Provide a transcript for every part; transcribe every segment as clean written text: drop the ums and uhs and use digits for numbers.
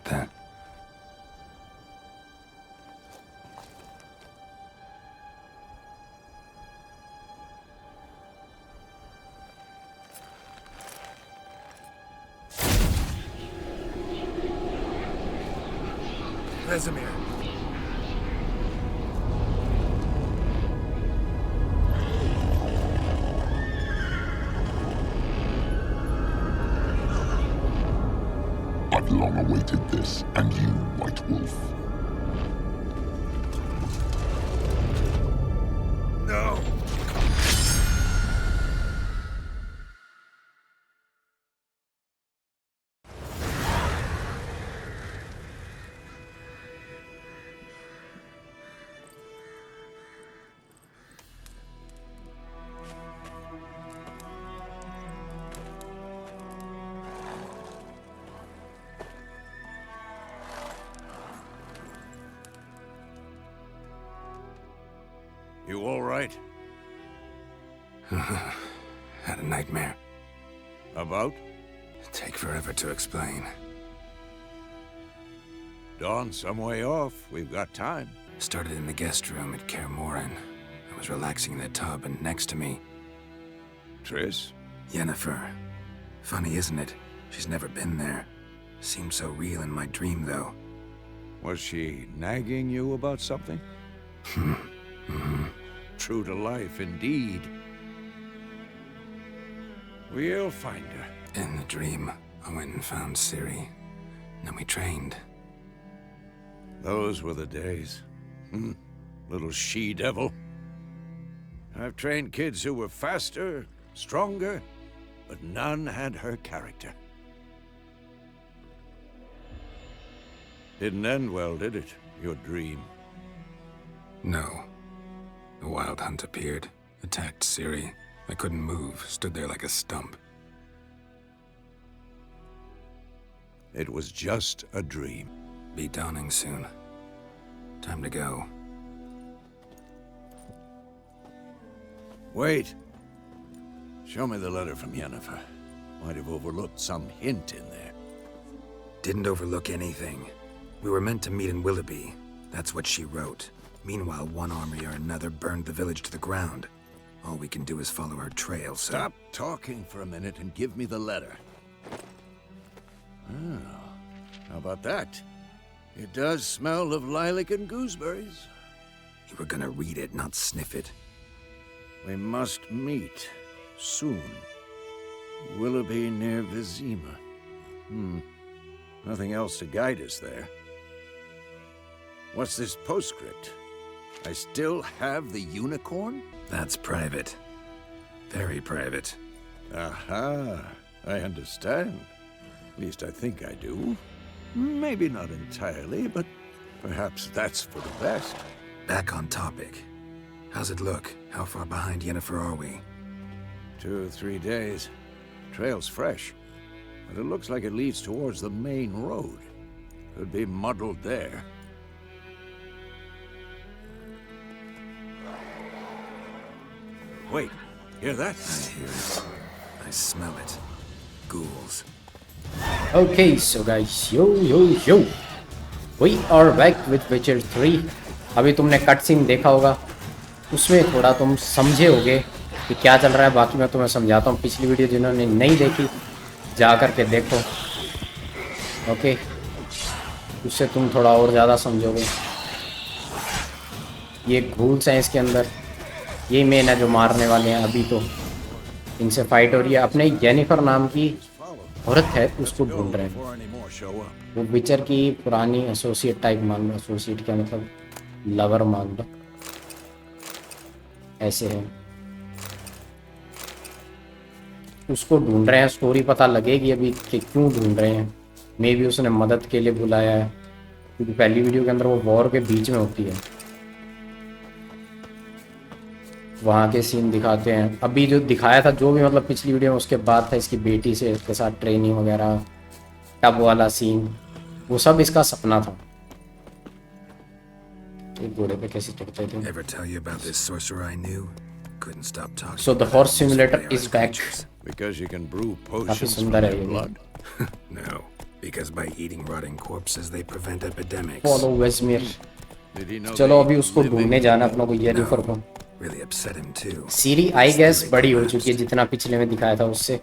सकता है। Vesemir. I've long awaited this, and you, White Wolf. No! You all right? Had a nightmare. About? Take forever to explain. Dawn's some way off. We've got time. Started in the guest room at Kaer Morhen. I was relaxing in the tub, and next to me, Triss? Yennefer. Funny, isn't it? She's never been there. Seemed so real in my dream, though. Was she nagging you about something? True to life, indeed. We'll find her. In the dream, I went and found Ciri. Then we trained. Those were the days. Little she-devil. I've trained kids who were faster, stronger, but none had her character. Didn't end well, did it? Your dream? No. A wild hunt appeared, attacked Ciri. I couldn't move, stood there like a stump. It was just a dream. Be dawning soon. Time to go. Wait. Show me the letter from Yennefer. Might have overlooked some hint in there. Didn't overlook anything. We were meant to meet in Willoughby. That's what she wrote. Meanwhile, one army or another burned the village to the ground. All we can do is follow her trail, so... Stop talking for a minute and give me the letter. Oh, how about that? It does smell of lilac and gooseberries. You were gonna read it, not sniff it. We must meet soon. Willoughby near Vizima. Nothing else to guide us there. What's this postscript? I still have the unicorn? That's private. Very private. Aha, I understand. At least I think I do. Maybe not entirely, but perhaps that's for the best. Back on topic. How's it look? How far behind Yennefer are we? 2 or 3 days. Trail's fresh, but it looks like it leads towards the main road. Could be muddled there. Wait, hear that? I hear it. I smell it. Ghouls. Okay, so guys, yo, we are back with Witcher 3. अभी तुमने cut scene देखा होगा, उसमें थोड़ा तुम समझे होगे कि क्या चल रहा है. बाकी मैं तुम्हें समझाता हूँ. पिछली वीडियो जिन्होंने नहीं देखी जा कर के देखो. ओके, उससे तुम थोड़ा और ज़्यादा समझोगे. ये घूल्स हैं इसके अंदर, ये मेन है जो मारने वाले हैं. अभी तो इनसे फाइट हो रही है. अपने जेनिफर नाम की औरत है, उसको ढूंढ रहे हैं. वो विचर की पुरानी एसोसिएट टाइप मान लो. एसोसिएट क्या मतलब, लवर मान लो. ऐसे है, उसको ढूंढ रहे हैं. स्टोरी पता लगेगी अभी कि क्यों ढूंढ रहे हैं. मे भी उसने मदद के लिए बुलाया है, क्योंकि पहली वीडियो के अंदर वो वॉर के बीच में होती है. वहाँ के सीन दिखाते हैं. अभी जो दिखाया था, जो भी मतलब पिछली वीडियो में, उसके बाद था इसकी बेटी से इसके साथ ट्रेनिंग वगैरह, टब वाला सीन, वो सब इसका सपना था. एक घोड़े पे कैसे चढ़ते थे. Ever tell you about this sorcerer I knew? Couldn't stop talking. So the horse simulator is back. Because you can brew काफी potions from सुंदर है their ये. blood. No, Because by eating rotting corpses, they prevent epidemics. Follow Vesemir. Did he know चलो they अभी उसको live in ढूंढने जाना अपना को येनिफर को। Really upset him too. सीरी आई गैस बड़ी हो चुकी है जितना पिछले में दिखाया था उससे।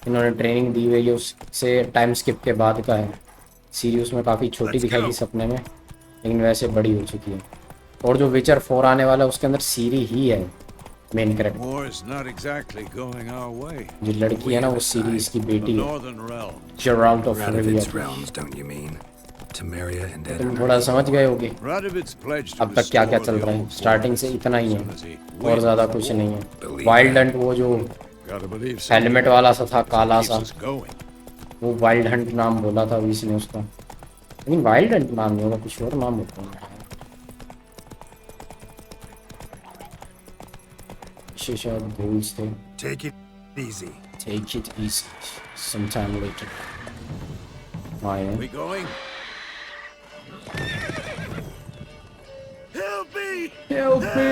इन्होंने ट्रेनिंग दी हुई है उससे टाइम स्किप के बाद का है। सीरी उसमें काफ़ी छोटी दिखाई थी सपने में, लेकिन वैसे बड़ी हो चुकी है। और जो विचर 4 आने वाला है उसके अंदर सीरी ही है main character. War is not exactly going our way. जो लड़की है ना वो सीरी इसकी बेटी है, Northern realm. Gerald of Radovid's Rebia. realms, don't you mean? Temeria and तुम Edirne. थोड़ा समझ गए होगे Radovid's pledged to अब तक क्या क्या restore चल the रहा है। old स्टार्टिंग से इतना ही है और ज़्यादा कुछ नहीं है। वाइल्ड हंट वो जो Gotta believe हेलमेट वाला सा था काला सा, keeps us going. वो वाइल्ड हंट नाम बोला था अभी इसने उसका, लेकिन वाइल्ड हंट नाम नहीं होगा, कुछ और नाम होता है। शायद गोल्स थे। Take it easy. Take it easy, sometime later. आए हैं। We going? Help me! Help me!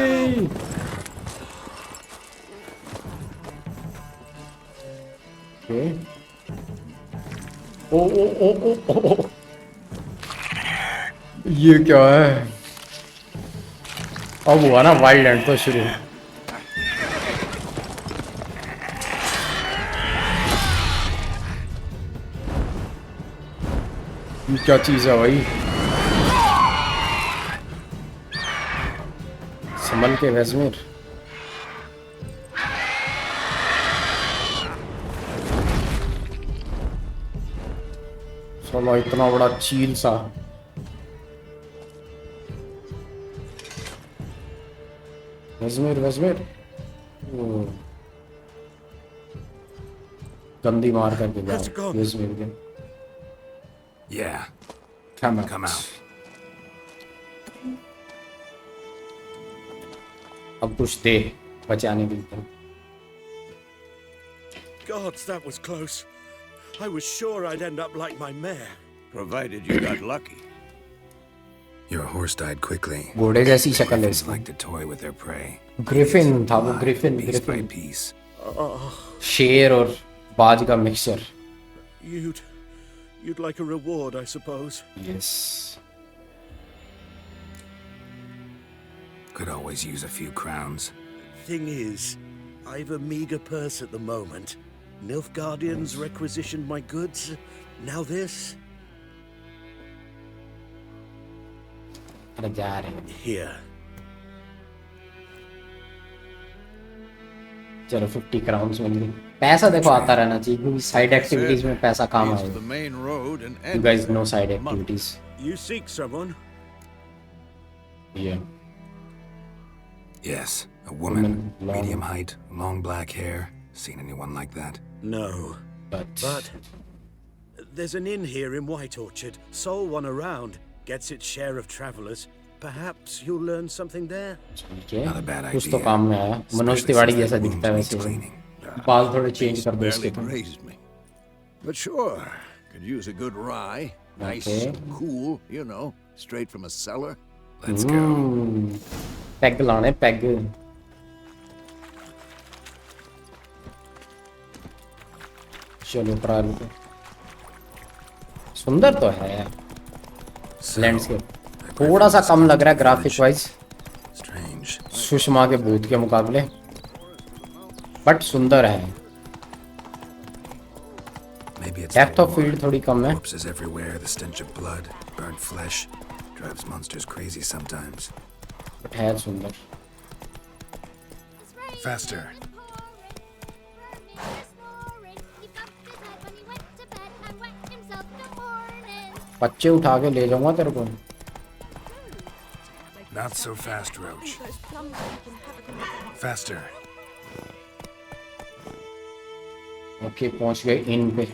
Okay. ओ ओ ओ ओ ओ ओ। ये क्या है? अब हुआ ना वाइल्ड हंट तो शुरू। ये क्या चीज है भाई? संभल के वेस्मियर। चलो इतना बड़ा चील सा। वेस्मियर वेस्मियर। ओ। गंदी मार करके गया वेस्मियर के। Yeah, Come out. come out. अब कुछ दे बचाने के लिए। Gods, that was close. I was sure I'd end up like my mare. Provided you got lucky. Your horse died quickly. घोड़े जैसी शक्ल है Griffins इसकी। like to toy with their prey. Griffin था वो, Alive, Griffin piece by Griffin piece. शेर और बाज का mixture. You'd like a reward, I suppose. Yes. Could always use a few crowns. Thing is, I've a meager purse at the moment. Nilfgaardians requisitioned my goods. Now this. अरे जा रहे हैं। Here. चलो 50 crowns मिल गई। पैसा देखो आता रहना चाहिए क्योंकि साइड एक्टिविटीज में पैसा काम Here's the आएगा। main road and You guys know enter side month. activities. You seek someone? Yeah. Yes, a woman, Woman, long- medium height, long black hair. Seen anyone like that? No. But But there's an inn here in White Orchard. Sole one around. Gets its share of travelers. Perhaps you'll learn something there. ठीक है, Not a bad कुछ तो idea. काम में आया। Manoj Especially Tiwari since जैसा that wound दिखता है needs वैसे। cleaning. बाल थोड़े चेंज कर दो Barely इसके तो। grazed me. But sure, could use a good rye. Nice, Okay. cool, you know, straight from a cellar. Let's go. Peg लाने पैग। चलो ट्रायल को। सुंदर तो है So, लैंडस्केप। थोड़ा सा कम लग रहा है ग्राफिक वाइज strange. सुषमा के भूत के मुकाबले, बट सुंदर है। Maybe it's depth the of war. Field थोड़ी कम है, Corpses everywhere, the stench of blood, burnt flesh. Drives monsters crazy sometimes. But है सुंदर। Faster. बच्चे उठा के ले जाऊंगा तेरे को। Not so fast, Roach. Faster. Okay पहुंच गए इन पे।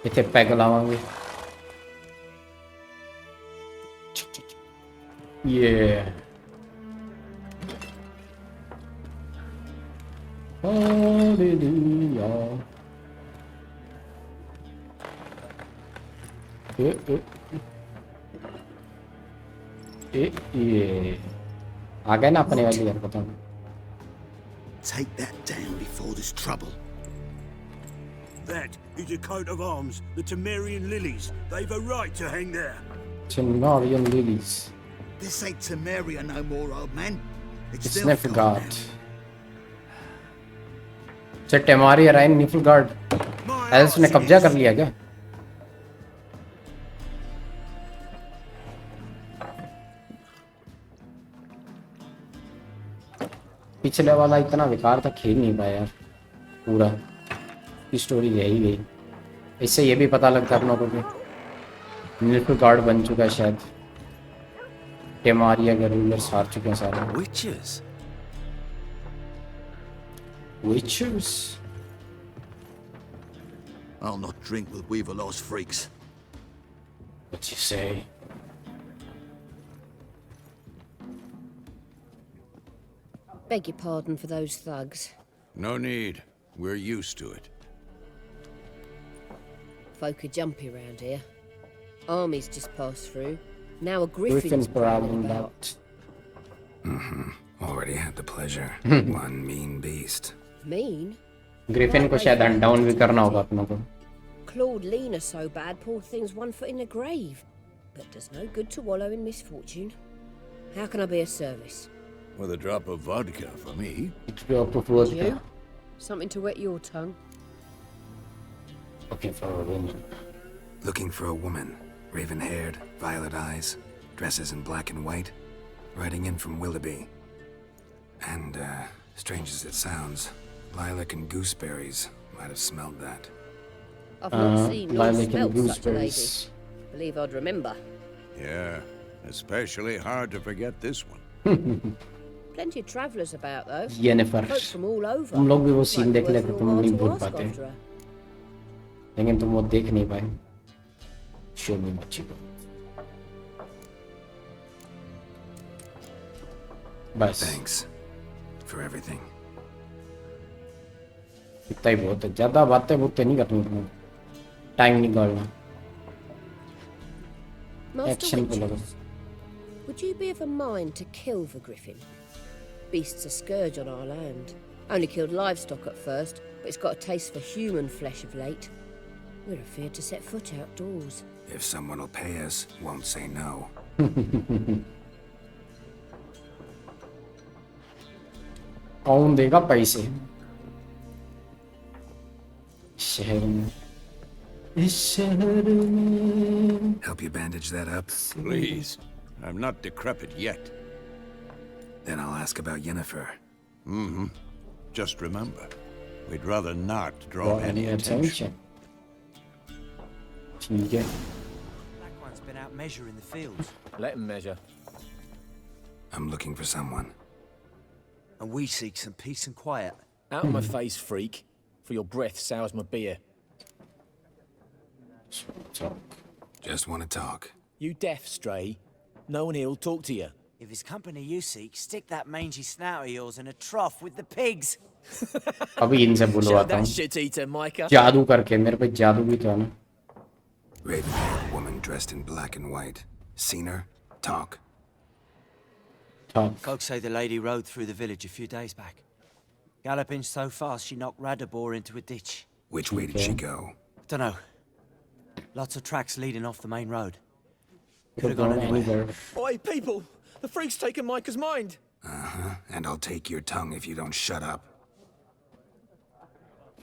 इतने पैग लावांगे। ये हालेलुया। ये आ गए ना अपने वाली यार बताओ। Take that down before there's trouble. That is a coat of arms, the Temerian lilies. They've a right to hang there. Temerian lilies. This ain't Temeria no more, old man. It's Nilfgaard. अच्छा टेमारिया राइन निफलगार्ड else ने कब्जा कर लिया क्या? पिछले वाला इतना बेकार था, खेल नहीं पाया यार पूरा, की स्टोरी रह ही गई। इससे ये भी पता लगता है अपनों को कि निल्फगार्ड बन चुका है शायद, टेमारिया के रूलर्स हार चुके हैं सारे। Witches? I'll not drink with Weaverlaw's freaks. What you say? Beg your pardon for those thugs. No need. We're used to it. Folk are jumpy round here. Armies just passed through. Now a Griffin's Griffin's prowling prowling about. Already had the pleasure. One mean beast. Mean? Griffin को शायद Hunt down भी करना होगा अपनों को। Claude Lena so bad, poor thing's 1 foot in the grave. But does no good to wallow in misfortune. How can I be of service? With a drop of vodka for me. You? Something to wet your tongue? Looking for a woman. Looking for a woman. Raven-haired, violet eyes, dresses in black and white. Riding in from Willoughby. And, strange as it sounds, lilac and gooseberries might have smelled that. I've not seen nor lilac and smelled such a lady. gooseberries. Believe I'd remember. Yeah, especially hard to forget this one. Plenty of travellers about, though. Yennefer. Folk from all over. तुम लोग भी वो scene Might be देख लेते, worth तुम your नहीं while to भूल ask पाते, after her. लेकिन तुम वो देख नहीं पाए। Show me what you got. बस Thanks for everything. इतना ही बहुत है, ज़्यादा बातें नहीं करनी तुम्हें, टाइम निकालना, Master एक्शन पे लगो। Witches, would you be of a mind to kill the Griffin? Beast's a scourge on our land. Only killed livestock at first, but it's got a taste for human flesh of late. We're afeard to set foot outdoors. If someone will pay us, won't say no. कौन देगा पैसे शहर में, इस शहर में। Help you bandage that up? Please. I'm not decrepit yet. Then I'll ask about Yennefer. Just remember, we'd rather not draw any attention. ठीक है। Black one's been out measuring the fields. Let him measure. I'm looking for someone. And we seek some peace and quiet. Out of my face, freak. For your breath sours my beer. Just want to talk. You deaf, Stray? No one here will talk to you. If it's company you seek, stick that mangy snout of yours in a trough with the pigs. अभी इनसे Shut बुलवाता that हूँ, shit eater, Micah. जादू करके, मेरे पे जादू भी तो है ना। Raven-haired woman dressed in black and white. Seen her? Talk. Talk. Folks say the lady rode through the village a few days back. Galloping so fast she knocked Radabor into a ditch. Which way did she go? Dunno. Lots of tracks leading off the main road. Could Could have gone anywhere. anywhere. Oi, people! The freak's taken Micah's mind. And I'll take your tongue if you don't shut up.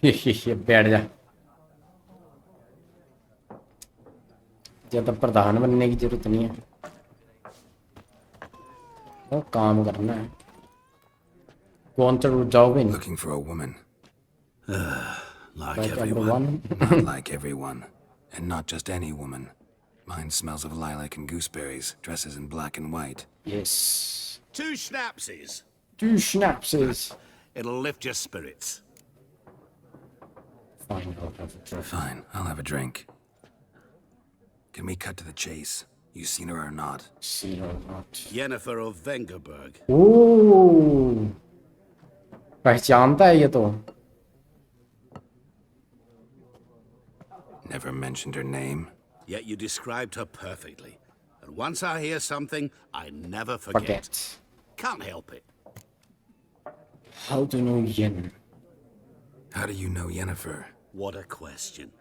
बैठ जा, ज्यादा प्रधान बनने की जरूरत नहीं है, वो काम करना है। कौन सा जाओगे? Looking for a woman. Like Like everyone. everyone. Not like everyone. And not just any woman. Mine smells of lilac and gooseberries, dresses in black and white. Yes. 2 schnapsies. 2 schnapsies. It'll lift your spirits. Fine, I'll have a drink. Fine, I'll have a drink. Can we cut to the chase? You seen her or not? See or not. Yennefer of Vengerberg. ओह, पहचानता है ये तो। Never mentioned her name. Yet you described her perfectly. And once I hear something, I never forget. Forget. Can't help it. How to know Yen? How do you know Yennefer? What a question.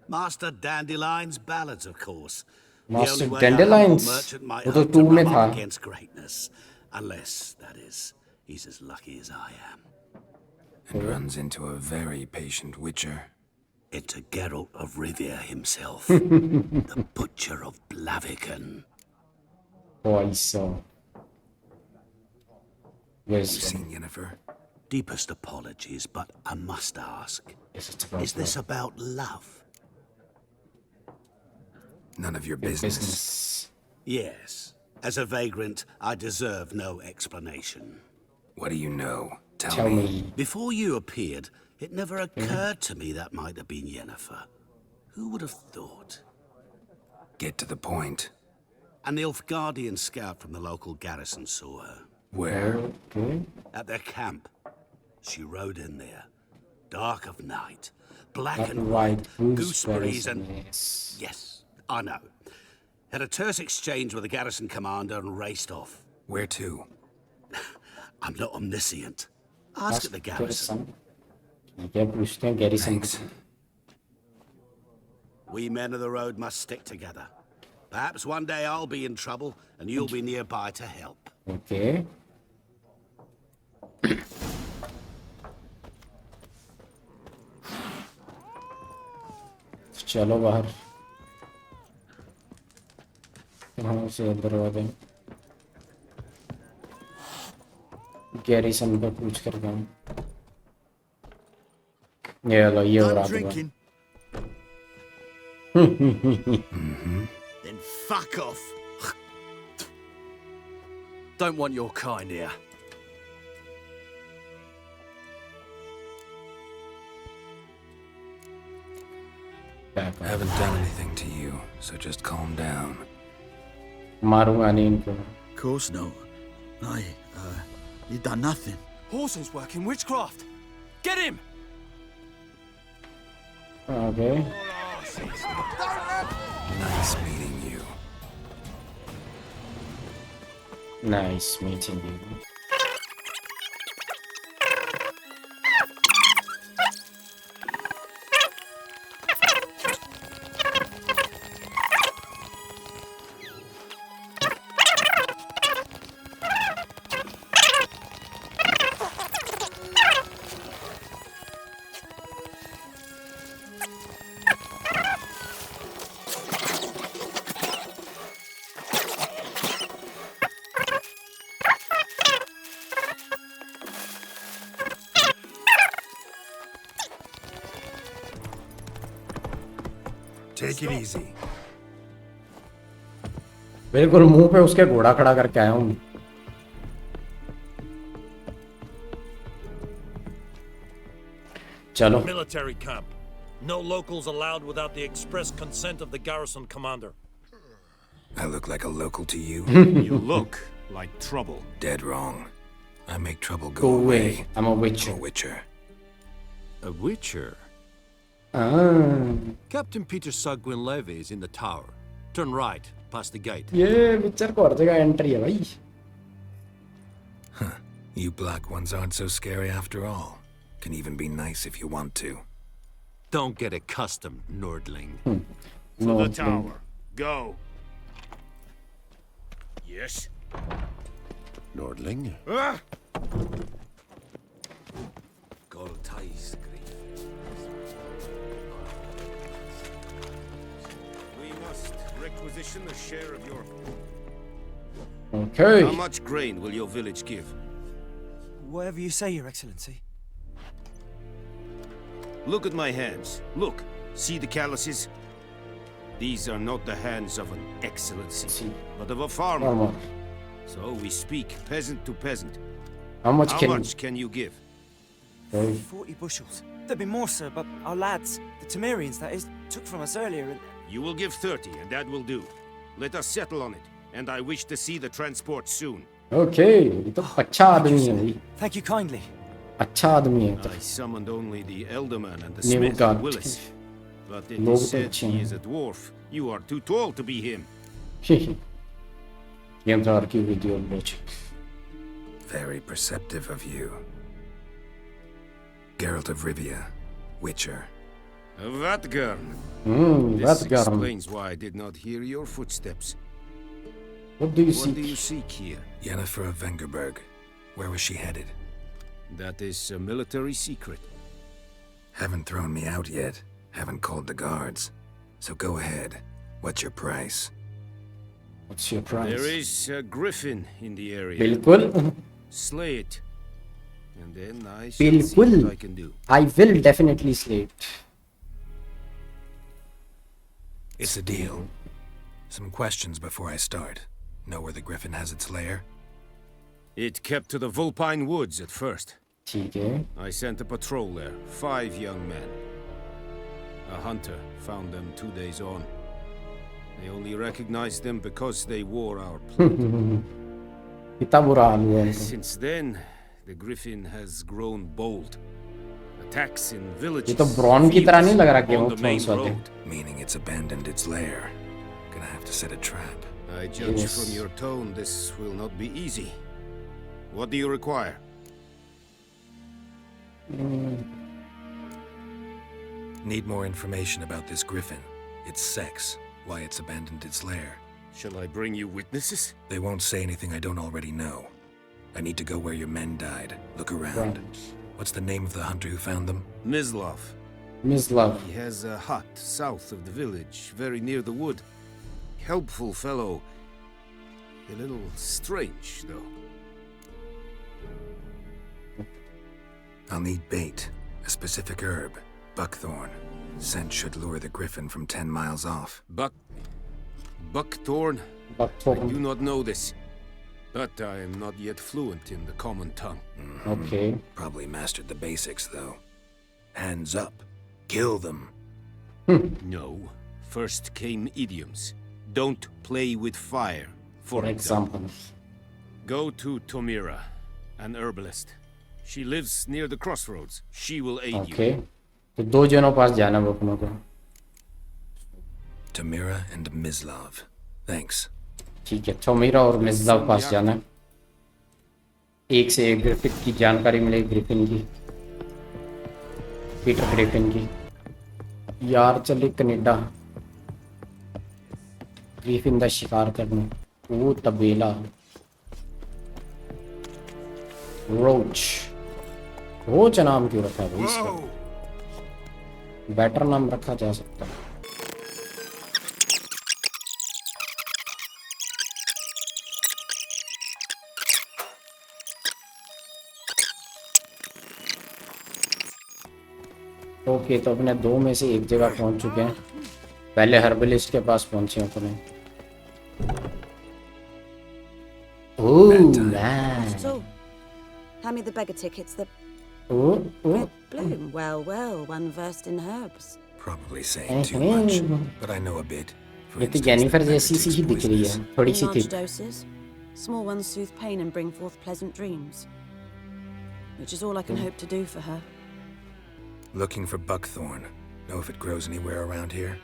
Master Dandelion's ballads, of course. Master The only way a humble Dandelion's? merchant might वो तो hope to 2 में run था. up against greatness. Unless, that is, he's as lucky as I am. And runs into a very patient witcher. Into Geralt of Rivia himself. The Butcher of Blaviken. Oh, I saw. Where's You've seen Yennefer? Deepest apologies, but I must ask. Is this about love? None of your business. Yes. As a vagrant, I deserve no explanation. What do you know? Tell me. Before you appeared, it never occurred to me that might have been Yennefer. Who would have thought? Get to the point. An Nilfgaardian scout from the local garrison saw her. Where? Okay. At their camp. She rode in there. Dark of night. Black Black and white. Gooseberries gooseberries and... yes. Yes, I know. Had a terse exchange with the garrison commander and raced off. Where to? I'm not omniscient. Ask at the garrison. ठीक है, पूछते हैं garrison Thanks. से. We men of the road must stick together. Perhaps one day I'll be in trouble and you'll be nearby to help. Okay. चलो बाहर. यहाँ से दरवाजे. गैरिसन पे पूछ कर गया. ये लो ये हो Done रहा था. drinking? Then fuck off. Don't want your kind here. I haven't done anything to you, so just calm down. मारूंगा नहीं इनको. Of course not. No, you done nothing. Horson's working witchcraft. Get him! Okay. Nice meeting you. Nice meeting you. Take it easy. बिल्कुल मुंह पे उसके घोड़ा खड़ा करके आया हूँ. चलो. Military camp. No locals allowed without the express consent of the garrison commander. I look like a local to you? You look like trouble. Dead wrong. I make trouble Go go away. I'm a witcher. I'm a witcher. A witcher? Ah. Captain Peter Sagwin Levy is in the tower. Turn right, past the gate. ये विचर को हर जगह entry है भाई. You black ones aren't so scary after all. Can even be nice if you want to. Don't get accustomed, Nordling. No, the tower. Go. Yes. Nordling? Goltais, Griffin. We must requisition a share of your... Okay. How much grain will your village give? Whatever you say, Your Excellency. Look at my hands. Look. See the calluses? These are not the hands of an excellency, but of a farmer. Farmer. So we speak peasant to peasant. How much can you give? 40 bushels. There'd be more, sir, but our lads, the Temerians, that is, took from us earlier and... You will give 30, and that will do. Let us settle on it, and I wish to see the transport soon. Okay, ये तो अच्छा आदमी है भाई. Thank you kindly. अच्छा आदमी है. I summoned only the elderman and the New smith, god. Willis. But it Lord is said Chin. he is a dwarf. You are too tall to be him. Can't argue with your logic. Very perceptive of you. Geralt of Rivia, Witcher. Vatgern. This Vatgern. explains why I did not hear your footsteps. What do you What do seek? you seek here? Yennefer of Vengerberg. Where was she headed? That is a military secret. Haven't thrown me out yet. Haven't called the guards. So go ahead. What's your price? What's your price? There is a Griffin in the area. बिल्कुल. Slay it. And then I shall see what I बिल्कुल. can do. I will definitely slay it. It's a deal. Some questions before I start. Know where the Griffin has its lair? It kept to the Vulpine Woods at first. ठीक है. I sent a patrol there, 5 young men. A hunter found them 2 days on. They only recognized them because they wore our plate. कितना बुरा हाल हुआ इनका. Since then, the Griffin has grown bold. Attacks in villages. ये तो bronze की तरह नहीं लग रहा Game on of the main Thrones वाले. road. Meaning it's abandoned its lair. Gonna have to set a trap. I judge Yes. from your tone this will not be easy. What do you require? Need more information about this Griffin. Its sex. Why it's abandoned its lair. Shall I bring you witnesses? They won't say anything I don't already know. I need to go where your men died. Look around. What's the name of the hunter who found them? Mislav. Miss Love. He has a hut south of the village, very near the wood. Helpful fellow. A little strange, though. I'll need bait. A specific herb. Buckthorn. Scent should lure the Griffin from 10 miles off. Buckthorn? I Buckthorn. do not know this. But I am not yet fluent in the common tongue. Okay. Probably mastered the basics, though. Hands up. Kill them. No. First came idioms. Don't play with fire, For example. Go to Tomira, an herbalist. She lives near the crossroads. She will aid Okay. you. तो दो जनों पास जाना वो अपनों को. Tamira and Mislav. Thanks. ठीक है. टोमीरा और मिज़लाव पास जाना है. एक से एक ग्रिफिन की जानकारी मिलेगी ग्रिफिन की. पीटर ग्रिफिन की. यार चले कनाडा. ग्रिफिन का शिकार करने. वो तबेला. रोच. रोच नाम क्यों रखा है इसका? बेटर नाम रखा जा सकता है. ओके तो अपने दो में से एक जगह पहुंच चुके हैं. पहले हर्बलिस्ट के पास पहुंचे अपने. Oh man. So, hand me the beggar tickets. The oh red bloom. Well, one versed in herbs. Probably saying too much, but I know a bit. For ये तो instance, जेनिफर the जैसी सी ही beggar दिख रही tick's है. थोड़ी In C large थी. doses. Small ones soothe pain and bring forth pleasant dreams. Which is all I can hope to do for her. Looking for buckthorn. Know if it grows anywhere around here?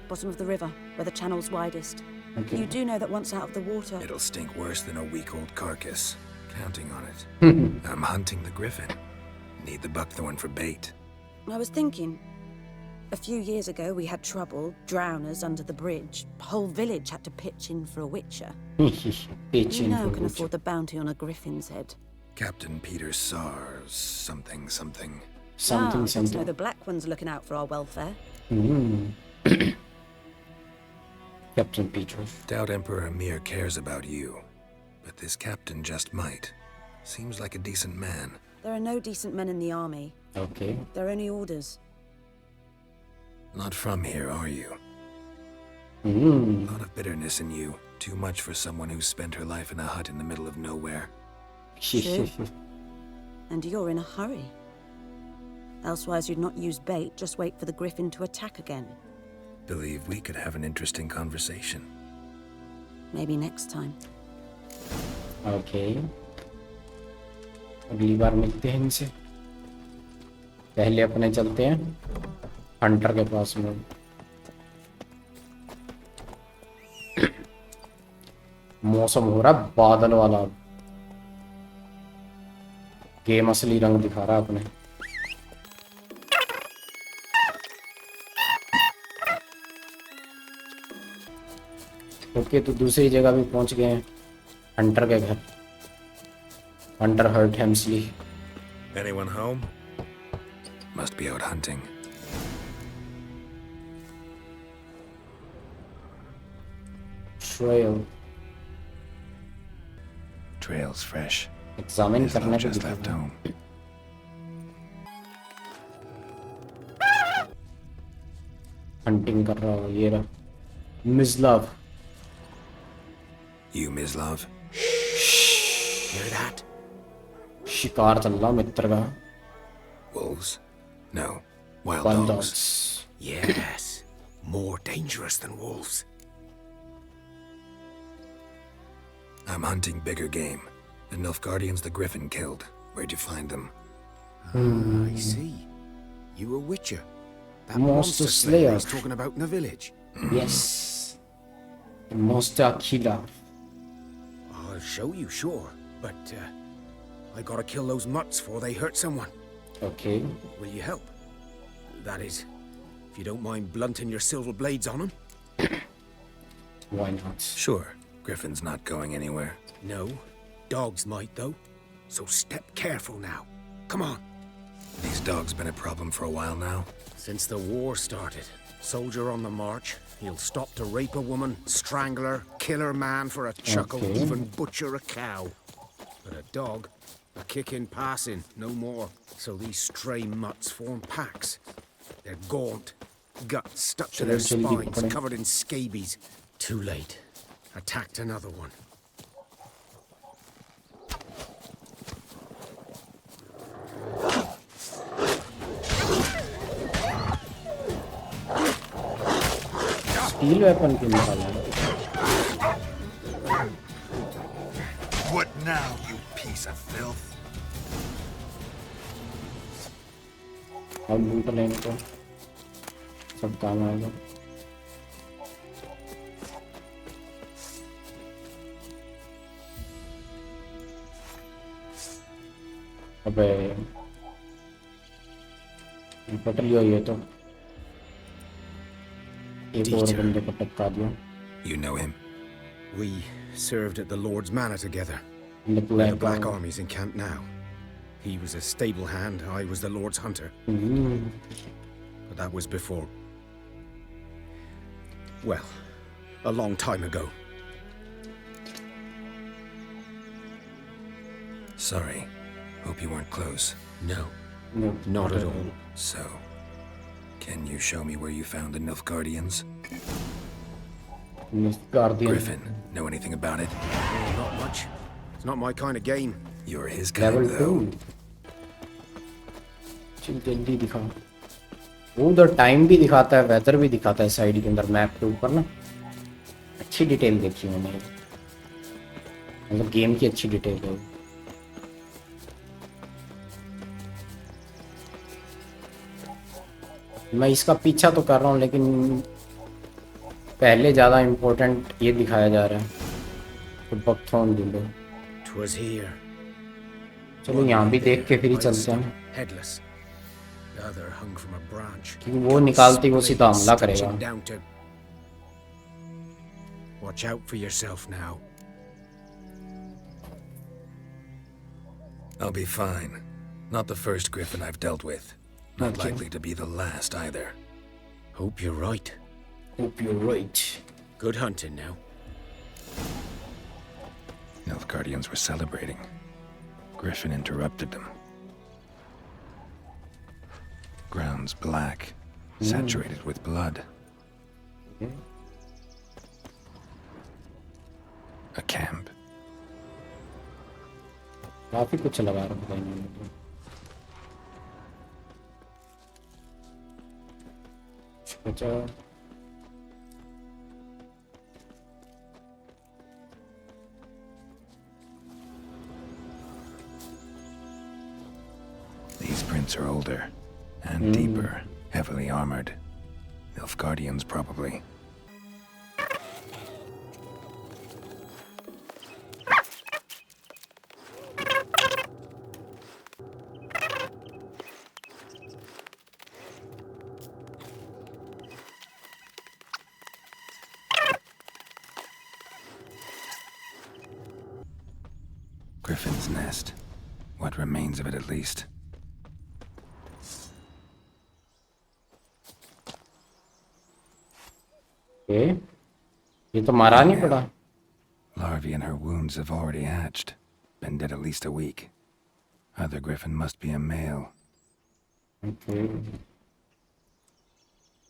Bottom of the river, where the channel's widest. Okay. You do know that once out of the water... It'll stink worse than a week-old carcass. Counting on it. I'm hunting the Griffin. Need the buckthorn for bait. I was thinking... A few years ago, we had trouble, drowners under the bridge. The whole village had to pitch in for a witcher. Who now can afford the bounty on a griffin's head? Captain Peter Sars, something. Since know the Black One's looking out for our welfare. Captain Peter. Doubt Emperor Emir cares about you. But this captain just might. Seems like a decent man. There are no decent men in the army. Okay. They're only orders. Not from here, are you? A lot of bitterness in you. Too much for someone who spent her life in a hut in the middle of nowhere. True. And you're in a hurry. Elsewise you'd not use bait, just wait for the Griffin to attack again. Believe we could have an interesting conversation. Maybe next time. Okay. अगली बार मिलते हैं इनसे. पहले अपने चलते हैं hunter के पास में. मौसम हो रहा बादल वाला. गेम असली रंग दिखा रहा अपने. ओके तो दूसरी जगह भी पहुंच गए हैं, हंटर के घर। हंटर हर्ट हेम्सली। Anyone home? Must be out hunting. Trail's fresh. Examine करने को just left home. हंटिंग कर रहा हूँ। ये रहा मिज़लाव। You, Mislav? Hear that? शिकार चल रहा मित्र का। Wolves? No. Wild dogs. Yes. More dangerous than wolves. I'm hunting bigger game. The Nilfgaardians the Griffin killed. Where'd you find them? I see. You a witcher. That Monster monster Slayer. he's talking about in the village. Yes. The monster killer. I'll show you, sure. But, I gotta kill those mutts before they hurt someone. Okay. Will you help? That is, if you don't mind blunting your silver blades on them. Why not? Sure. Griffin's not going anywhere. No. Dogs might, though. So step careful now. Come on. These dogs been a problem for a while now? Since the war started. Soldier on the march. He'll stop to rape a woman, strangle her, kill her man for a chuckle, Okay. even butcher a cow. But a dog, a kick in passing, no more. So these stray mutts form packs. They're gaunt, guts stuck to their spines, covered in scabies. Too late. Attacked another one. Steel weapon क्यों निकाला? What now, you piece of filth? अब लूट लेने को सब काम आएगा। अबे पट लिया ये तो। एक और बंदे को टपका दिया। You know him? We served at the Lord's Manor together. The Where the Black Army's encamped now. He was a stable hand, I was the Lord's hunter. But that was before... well, a long time ago. Sorry. Hope you weren't close. No, No, not at all. So, can you show me where you found the Nilfgaardians? Guardian. Griffin, know anything about it? Oh, not much. It's not my kind of game. You're his kind, Level though. 2 जल्दी दिखा। वो उधर time भी दिखाता है, weather भी दिखाता है साइड के अंदर मैप के ऊपर ना। अच्छी डिटेल देखी मैंने, मतलब गेम की अच्छी डिटेल है। मैं इसका पीछा तो कर रहा हूँ लेकिन पहले ज़्यादा इम्पोर्टेंट ये दिखाया जा रहा है। तो बकथॉन ढूंढो। चलो यहाँ भी देख के फिर ही चलते हैं, क्योंकि वो निकालती वो सीधा हमला करेगा। Watch out for yourself now. I'll be fine. Not the first Griffin I've dealt with. Not likely to be the last either. Hope you're right. Hope you're right. Good hunting now. Nilfgaardians were celebrating. Griffin interrupted them. Ground's black, saturated with blood. A camp. काफी कुछ लगा रखा है इन्होंने तो। अच्छा These prints are older and deeper, heavily armored. Nilfgaardians, probably. Griffin's nest. What remains of it, at least. Okay. ये तो मारा नहीं पड़ा. Larvae in her wounds have already hatched. Been dead at least a week. Other Griffin must be a male. Okay.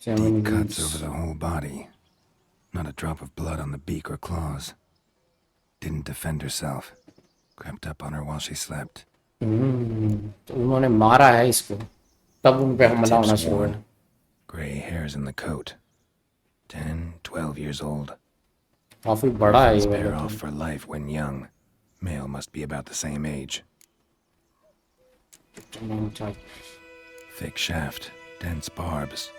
Deep cuts over the whole body. Not a drop of blood on the beak or claws. Didn't defend herself. Crept up on her while she slept. तो उन्होंने मारा है इसको. तब उन पे हमला होना शुरू हुआ. Gray hairs in the coat. 10, 12 years old. काफी बड़ा है ये Spare वाला. off for life when young. Male must be about the same age. Thick shaft, dense barbs.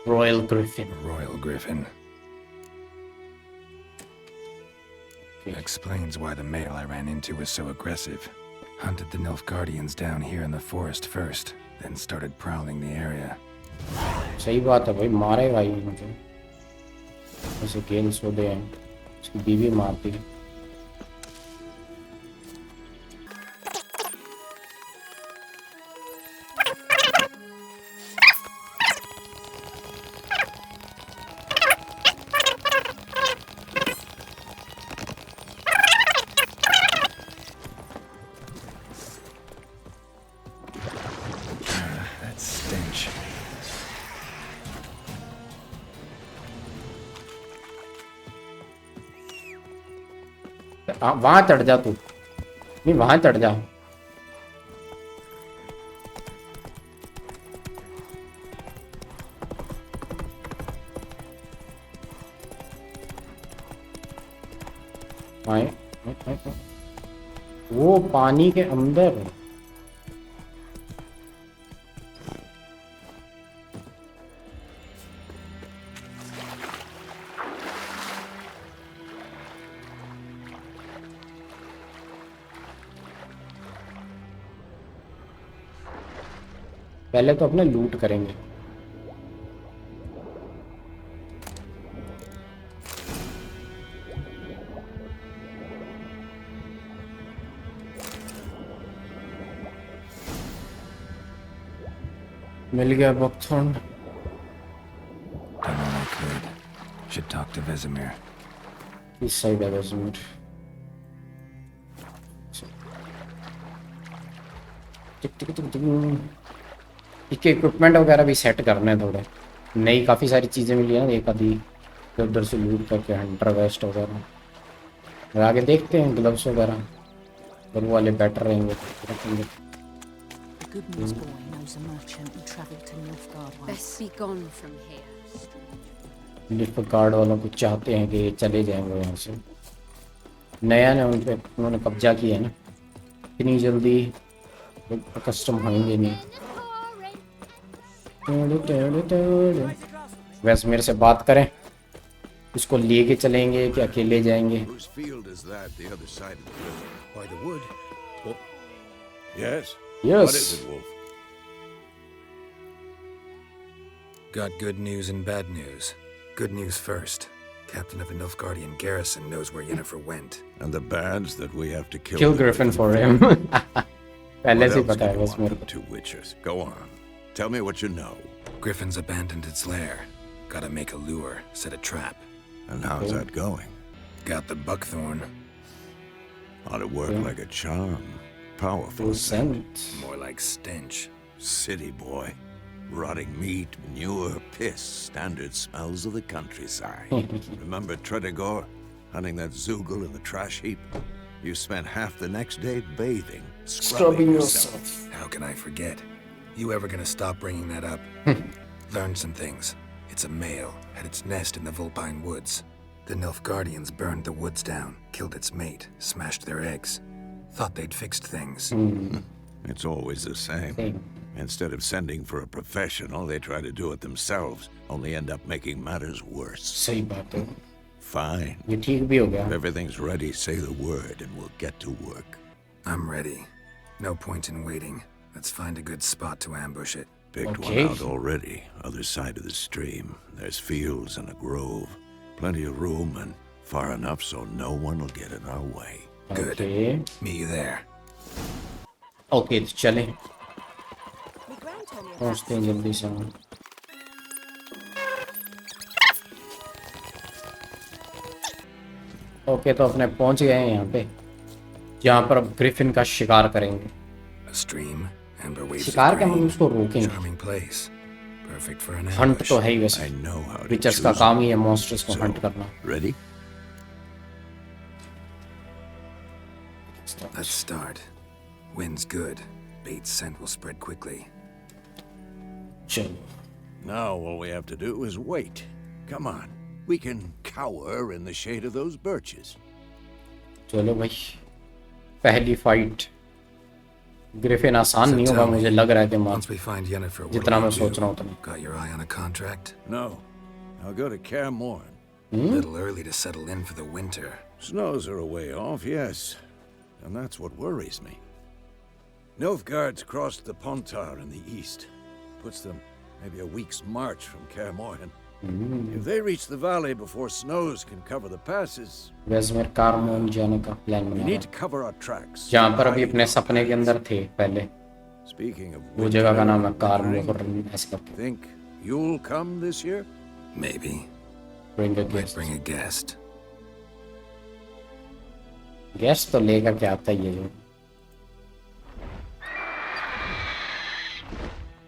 Royal Griffin. Royal Griffin. Explains why the male I ran into was so aggressive. Hunted the Nilfgaardians down here in the forest first, then started prowling the area. सही बात है भाई, मारेगा ही मुझे. ऐसे Gales हो गए हैं. उसकी बीवी मारती है. That stench. वहां चढ़ जा तू. नहीं वहां चढ़ जा. वो पानी के अंदर. पहले तो अपने लूट करेंगे. मिल गया buckthorn. Done all I could. Should talk to Vesemir. इस साइड है वेस्टमिर. टिक टिक टिक टिक. इसके इक्विपमेंट वगैरह भी सेट करने हैं थोड़े. नई काफ़ी सारी चीज़ें मिली हैं. एक आधी उधर से लूट करके हंटर वेस्ट वगैरह. आगे देखते हैं ग्लव्स वगैरह. और वो वाले बेटर रहेंगे. रखेंगे. Good news boy knows a merchant who travelled to Nilfgaard once. Best be gone from here. Nilfgaard वालों को चाहते हैं कि चले जाएंगे यहाँ से. नया ने उन पे उन्होंने कब्जा किया है ना. इतनी जल्दी कस्टम होंगे नहीं. वैसे मेरे से बात करें. उसको लेके चलेंगे कि अकेले जाएंगे. Whose field is that, the other side of the river? By the wood. Oh, Yes? Yes. What is it, Wolf? Got good news and bad news. Good news first. Captain of the Nilfgaardian garrison knows where Yennefer went. And the bad's that we have to Kill Griffin for him. पहले से पता है बस मेरे को. Two witches. Go on. Tell me what you know. Griffin's abandoned its lair. Gotta make a lure, set a trap. And how's that going? Got the buckthorn. Ought to work like a charm. Powerful. More like stench. City boy. Rotting meat, manure, piss, standard smells of the countryside. Remember Tredegor? Hunting that Zoogle in the trash heap? You spent half the next day bathing, scrubbing yourself. How can I forget? You ever gonna stop bringing that up? Learned some things. It's a male, had its nest in the Vulpine Woods. The Nilfgaardians burned the woods down, killed its mate, smashed their eggs. Thought they'd fixed things. It's always the same. Instead of sending for a professional, they try to do it themselves, only end up making matters worse. सही बात है. Fine. ये ठीक भी हो गया. If everything's ready, say the word and we'll get to work. I'm ready. No point in waiting. Let's find a good spot to ambush it. Picked one out already. Other side of the stream. There's fields and a grove. Plenty of room and far enough so no one will get in our way. Good. Okay. Meet you there. Okay, तो चलें My gran told me about पहुंचते हैं जल्दी से हम। Okay तो अपने पहुंच गए हैं यहाँ पे जहाँ पर अब ग्रिफिन का शिकार करेंगे। A stream, amber waves of शिकार क्या, हम green. उसको रोकेंगे। Charming place. Perfect for an Hunt ambush. तो है ही वैसे, I know how to विचर्स का choose काम them. ही है मॉन्स्टर्स को So, हंट करना। ready? Let's start. Wind's good. Bait's scent will spread quickly. चलो Now all we have to do is wait. Come on. We can cower in the shade of those birches. चलो भाई, पहली fight. Griffin आसान So नहीं होगा tell me, मुझे लग रहा है कि Once we find Yennefer, what जितना मैं do? सोच रहा हूँ उतना। Got your eye on a contract? No. I'll go to Kaer Morhen. A little early to settle in for the winter. Snows are a way off, yes. And that's what worries me. Nilfgaard's crossed the Pontar in the east. Puts them maybe a week's march from Kaer Morhen. If they reach the valley before snows can cover the passes, Vesemir Kaer Morhen जाने का plan we बना need रहा to cover our tracks. हूँ। जहाँ पर अभी hide अपने our सपने के paths. अंदर थे पहले, Speaking of वो जगह का winter, नाम है wintering, कारमोन ऐसे करके। think you'll come this year? Maybe. Bring a Might guest। bring a guest. Guest तो लेकर के आता ही है जो।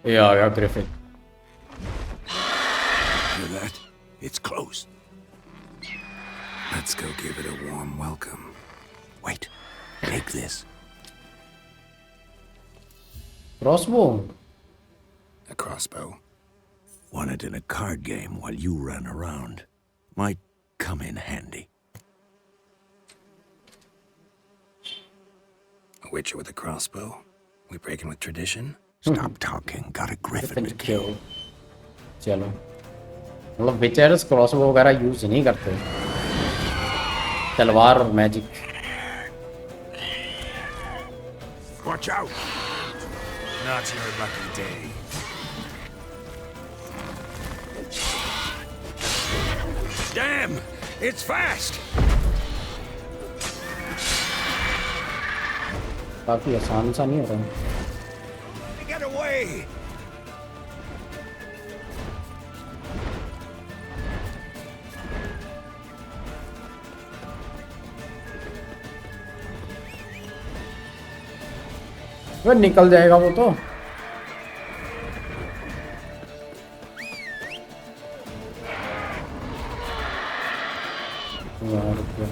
ये आ गया Griffin. Hear that? It's close. Let's go give it a warm welcome. Wait. Take this. Crossbow. A crossbow. Won it in a card game while you ran around. Might come in handy. A witcher with a crossbow? We breaking with tradition? Stop talking. Got a Griffin to kill. चलो, मतलब विचर्स crossbow वगैरह use नहीं करते, तलवार और magic. Watch out! Not your lucky day. Damn! It's fast! काफी आसान सा नहीं होता। Get away! वो निकल जाएगा वो तो। यार क्या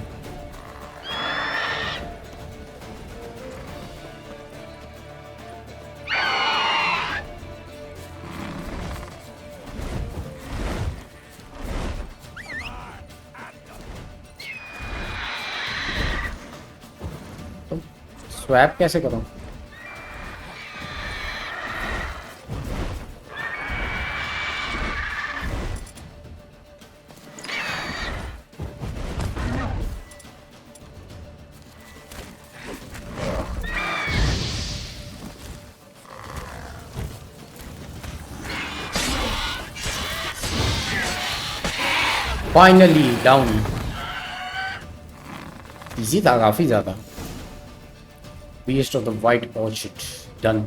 स्वैप कैसे करूं? Finally down. Easy था काफी ज़्यादा। Beast of the White Orchid done.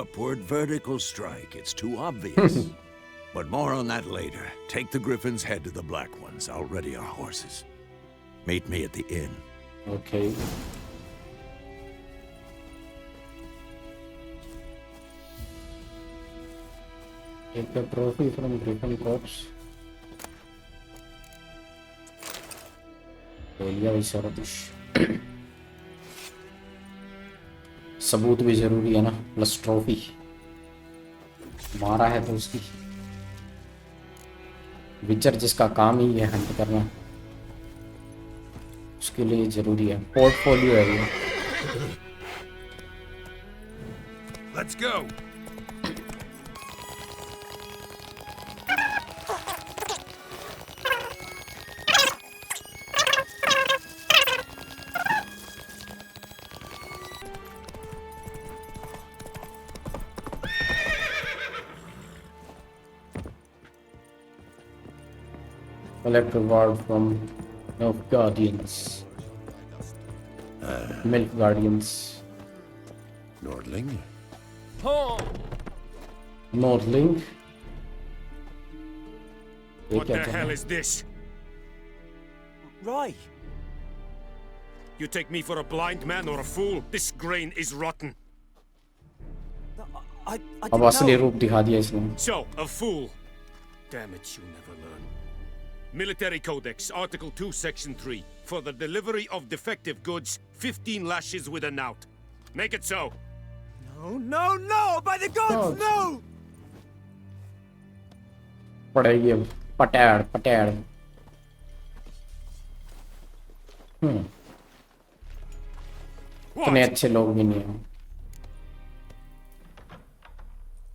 Upward vertical strike. It's too obvious. But more on that later. Take the Griffin's head to the Black Ones. I'll ready our horses. Meet me at the inn. Okay. Take the trophy from Griffin Corps. ले लिया भाई सारा कुछ। सबूत भी जरूरी है ना, प्लस ट्रॉफी। मारा है तो उसकी विचर जिसका काम ही है हंट करना, उसके लिए जरूरी है। पोर्टफोलियो है ये। Let's go. Collect reward from no guardians. Milk Guardians. Nordling? Nordling. What the hell is this? Rye. You take me for a blind man or a fool? This grain is rotten. I अब असली रूप दिखा दिया इसने. So, a fool. Damn it, you never learn. Military Codex, Article 2, Section 3. For the delivery of defective goods, 15 lashes with a knout. Make it so. No, no, no! By the gods, no! पड़ेगी अब. पटेड़. इतने अच्छे लोग भी नहीं हैं.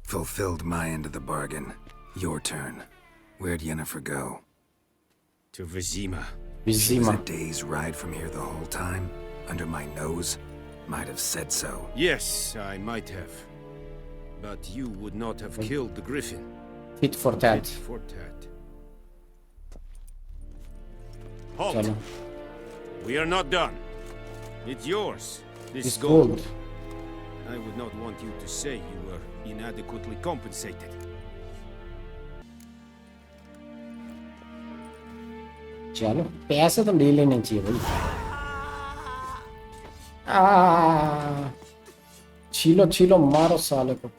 Fulfilled my end of the bargain. Your turn. Where'd Yennefer go? To Vizima. She was a day's ride from here the whole time? Under my nose? Might have said so. Yes, I might have. But you would not have killed the Griffin. Tit for tat. Tit for tat. Halt! चलो. We are not done. It's yours. This gold. I would not want you to say you were inadequately compensated. चलो पैसे तो ले लेने चाहिए भाई. छीलो मारो साले को.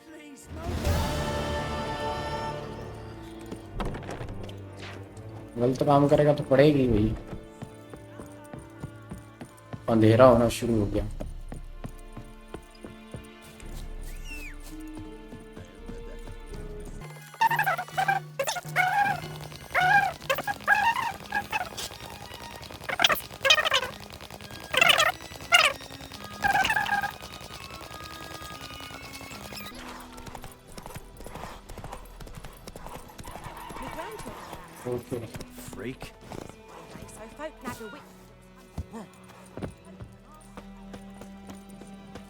गलत काम करेगा तो पड़ेगी भाई. अंधेरा होना शुरू हो गया. Okay. Freak.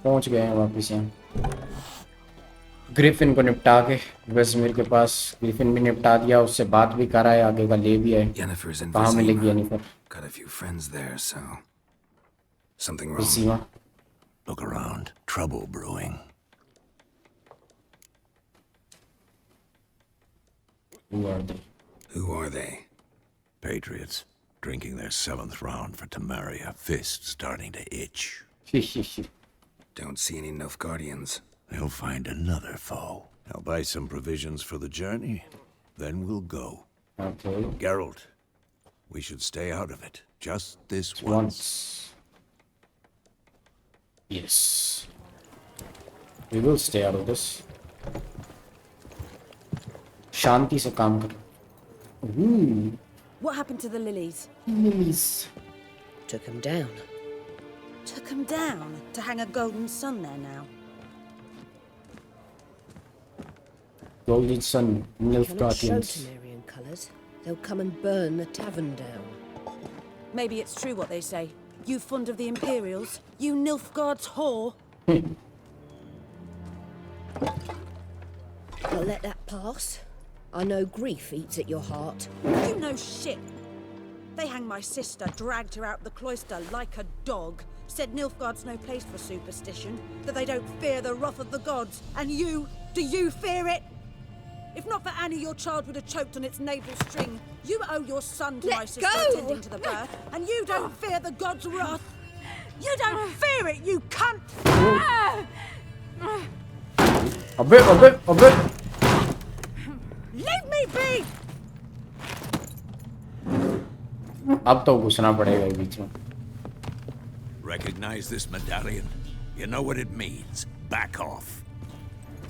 पहुंच गए हैं वापस यहाँ. ग्रिफिन को निपटा के वेस्टमिर के पास. ग्रिफिन भी निपटा दिया, उससे बात भी करा है, आगे का ले भी है. कहाँ मिलेगी Jennifer? Got a few friends there, so something wrong. Vizima. Look around. Trouble brewing. Who are they? Who are they? Patriots. Drinking their 7th round for Tamaria. Fist starting to itch. Don't see any Nilfgaardians. They'll find another foe. I'll buy some provisions for the journey. Then we'll go. Okay. Geralt, we should stay out of it. Just this once. Yes. We will stay out of this. शांति से काम कर. What happened to the lilies? Lilies. Took them down. Took them down to hang a golden sun there now. Golden sun, Nilfgaardians. Show Temerian colours. They'll come and burn the tavern down. Maybe it's true what they say. You fond of the Imperials? You Nilfgaard's whore? I'll let that pass. I know grief eats at your heart. You know shit. They hanged my sister, dragged her out the cloister like a dog, said Nilfgaard's no place for superstition, that they don't fear the wrath of the gods. And you, do you fear it? If not for Annie, your child would have choked on its navel string. You owe your son to my sister attending to the birth, and you don't fear the gods' wrath. You don't fear it, you cunt! A bit. Leave me be! अब तो घुसना पड़ेगा बीच में. Recognize this medallion? You know what it means. Back off.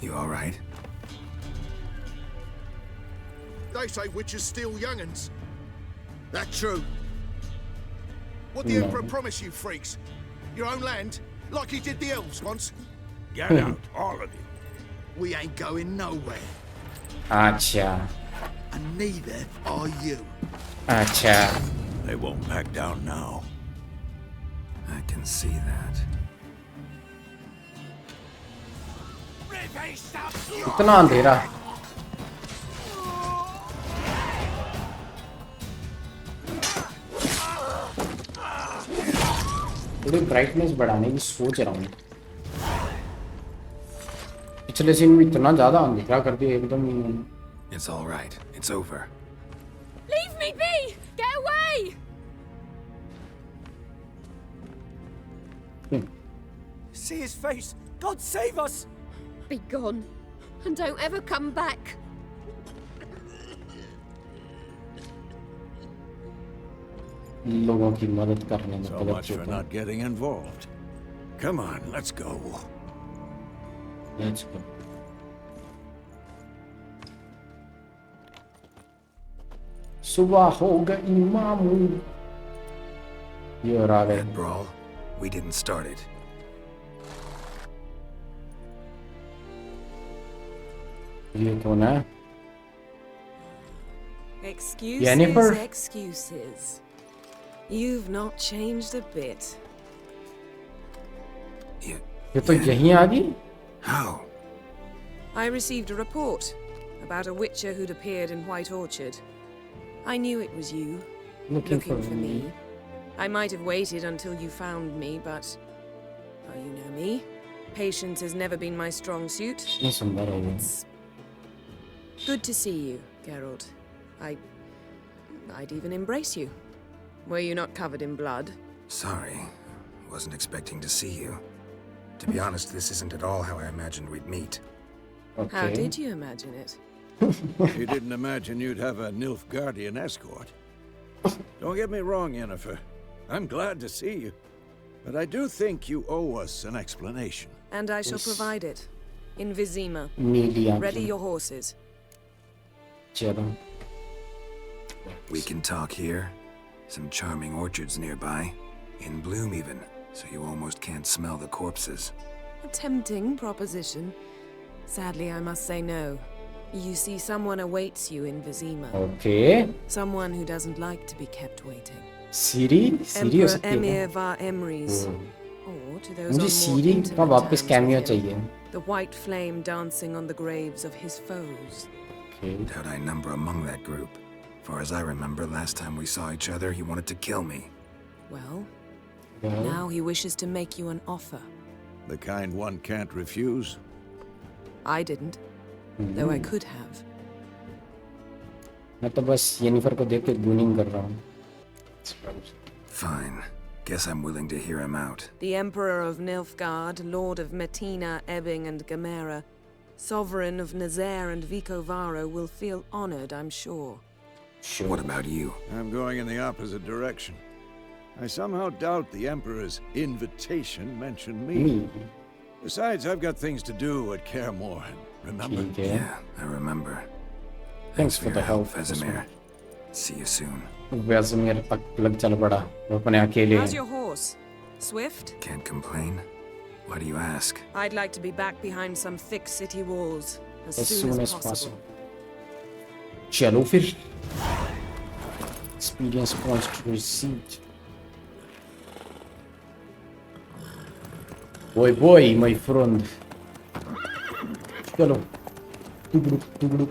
You all right? They say witches steal young'uns. That true? What the Emperor promise you, freaks? Your own land? Like he did the elves once? Get out, all of you. We ain't going nowhere. अच्छा. And neither are you. अच्छा. They won't back down now. I can see that. इतना अंधेरा. थोड़ी brightness बढ़ाने की सोच रहा हूँ। पिछले सीन में इतना ज़्यादा अंधेरा कर दिया एकदम। It's all right. It's over. Leave me be! Get away! See his face! God save us! Be gone, and don't ever come back. लोगों की मदद करने में So much for not getting involved. Come on, let's go. Let's go. सुबह हो गई मामू। ये और आ गए। That brawl, we didn't start it. ये कौन है? Excuses, Yennefer? excuses. You've not changed a bit. ये तो यहीं आ गई? How? I received a report about a witcher who'd appeared in White Orchard. I knew it was you, looking for me. I might have waited until you found me, but... Oh, you know me. Patience has never been my strong suit. It's good to see you, Geralt. I'd even embrace you. Were you not covered in blood? Sorry. Wasn't expecting to see you. To be honest, this isn't at all how I imagined we'd meet. Okay. How did you imagine it? You didn't imagine you'd have a Nilfgaardian escort. Don't get me wrong, Yennefer. I'm glad to see you. But I do think you owe us an explanation. And I shall provide it. In Vizima. Ready your horses. We can talk here. Some charming orchards nearby. In bloom even, so you almost can't smell the corpses. A tempting proposition. Sadly, I must say no. You see, someone awaits you in Vizima. Okay. Someone who doesn't like to be kept waiting. Siri? Siri हो Emperor सकती है Emir var Emrys. Or to those मुझे on more Siri का intimate वापस terms cameo with him, चाहिए. the white flame dancing on the graves of his foes. Okay. Doubt I number among that group. Far as I remember, last time we saw each other, he wanted to kill me. Well, now he wishes to make you an offer. The kind one can't refuse. I didn't, though I could have. मैं तो बस Jennifer को देख के gooning कर रहा हूँ. Fine. Guess I'm willing to hear him out. The Emperor of Nilfgaard, Lord of Metina, Ebbing and Gamera, Sovereign of Nazaire and Vicovaro will feel honored, I'm sure. Sure. What about you? I'm going in the opposite direction. I somehow doubt the Emperor's invitation mentioned me. Besides, I've got things to do at Kaer Morhen, remember? Yeah, I remember. Thanks for the help, Vesemir. See you soon. वेज़मीर लग चल पड़ा. वो अपने अकेले. How's your horse? Swift? Can't complain. Why do you ask? I'd like to be back behind some thick city walls as soon as possible. चलो फिर. Experience points to receipt. Boy, my friend. चलो. टुकड़ुक.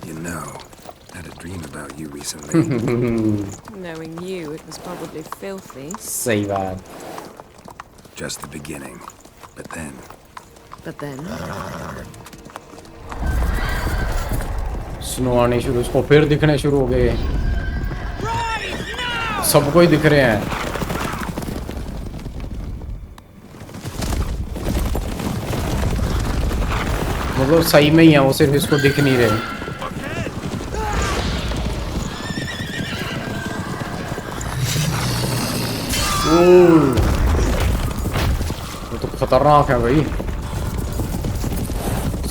You know, I had a dream about you recently. Knowing you, it was probably filthy. सही बात. Just the beginning. But then... snow आने शुरू, उसको फिर दिखने शुरू हो गए. सबको ही दिख रहे हैं. मतलब सही में ही है, वो सिर्फ इसको दिख नहीं रहे. वो तो खतरनाक है भाई.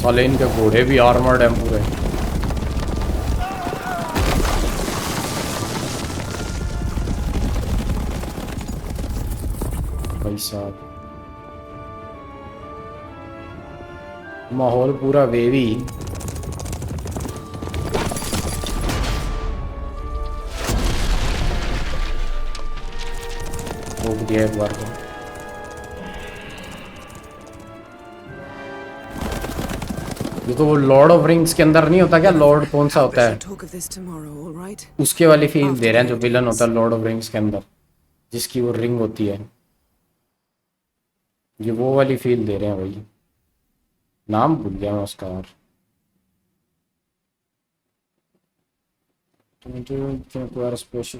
साले इनके घोड़े भी आर्मर्ड हैं पूरे. भाई साहब माहौल पूरा वेवी. दिया एक बार को। ये तो वो लॉर्ड ऑफ रिंग्स के अंदर नहीं होता क्या? लॉर्ड कौन सा होता है उसके वाली फील दे रहे हैं जो विलन होता है लॉर्ड ऑफ रिंग्स के अंदर, जिसकी वो रिंग होती है। ये वो वाली फील दे रहे हैं भाई। नाम भूल गया मैं उसका यार। स्पेशल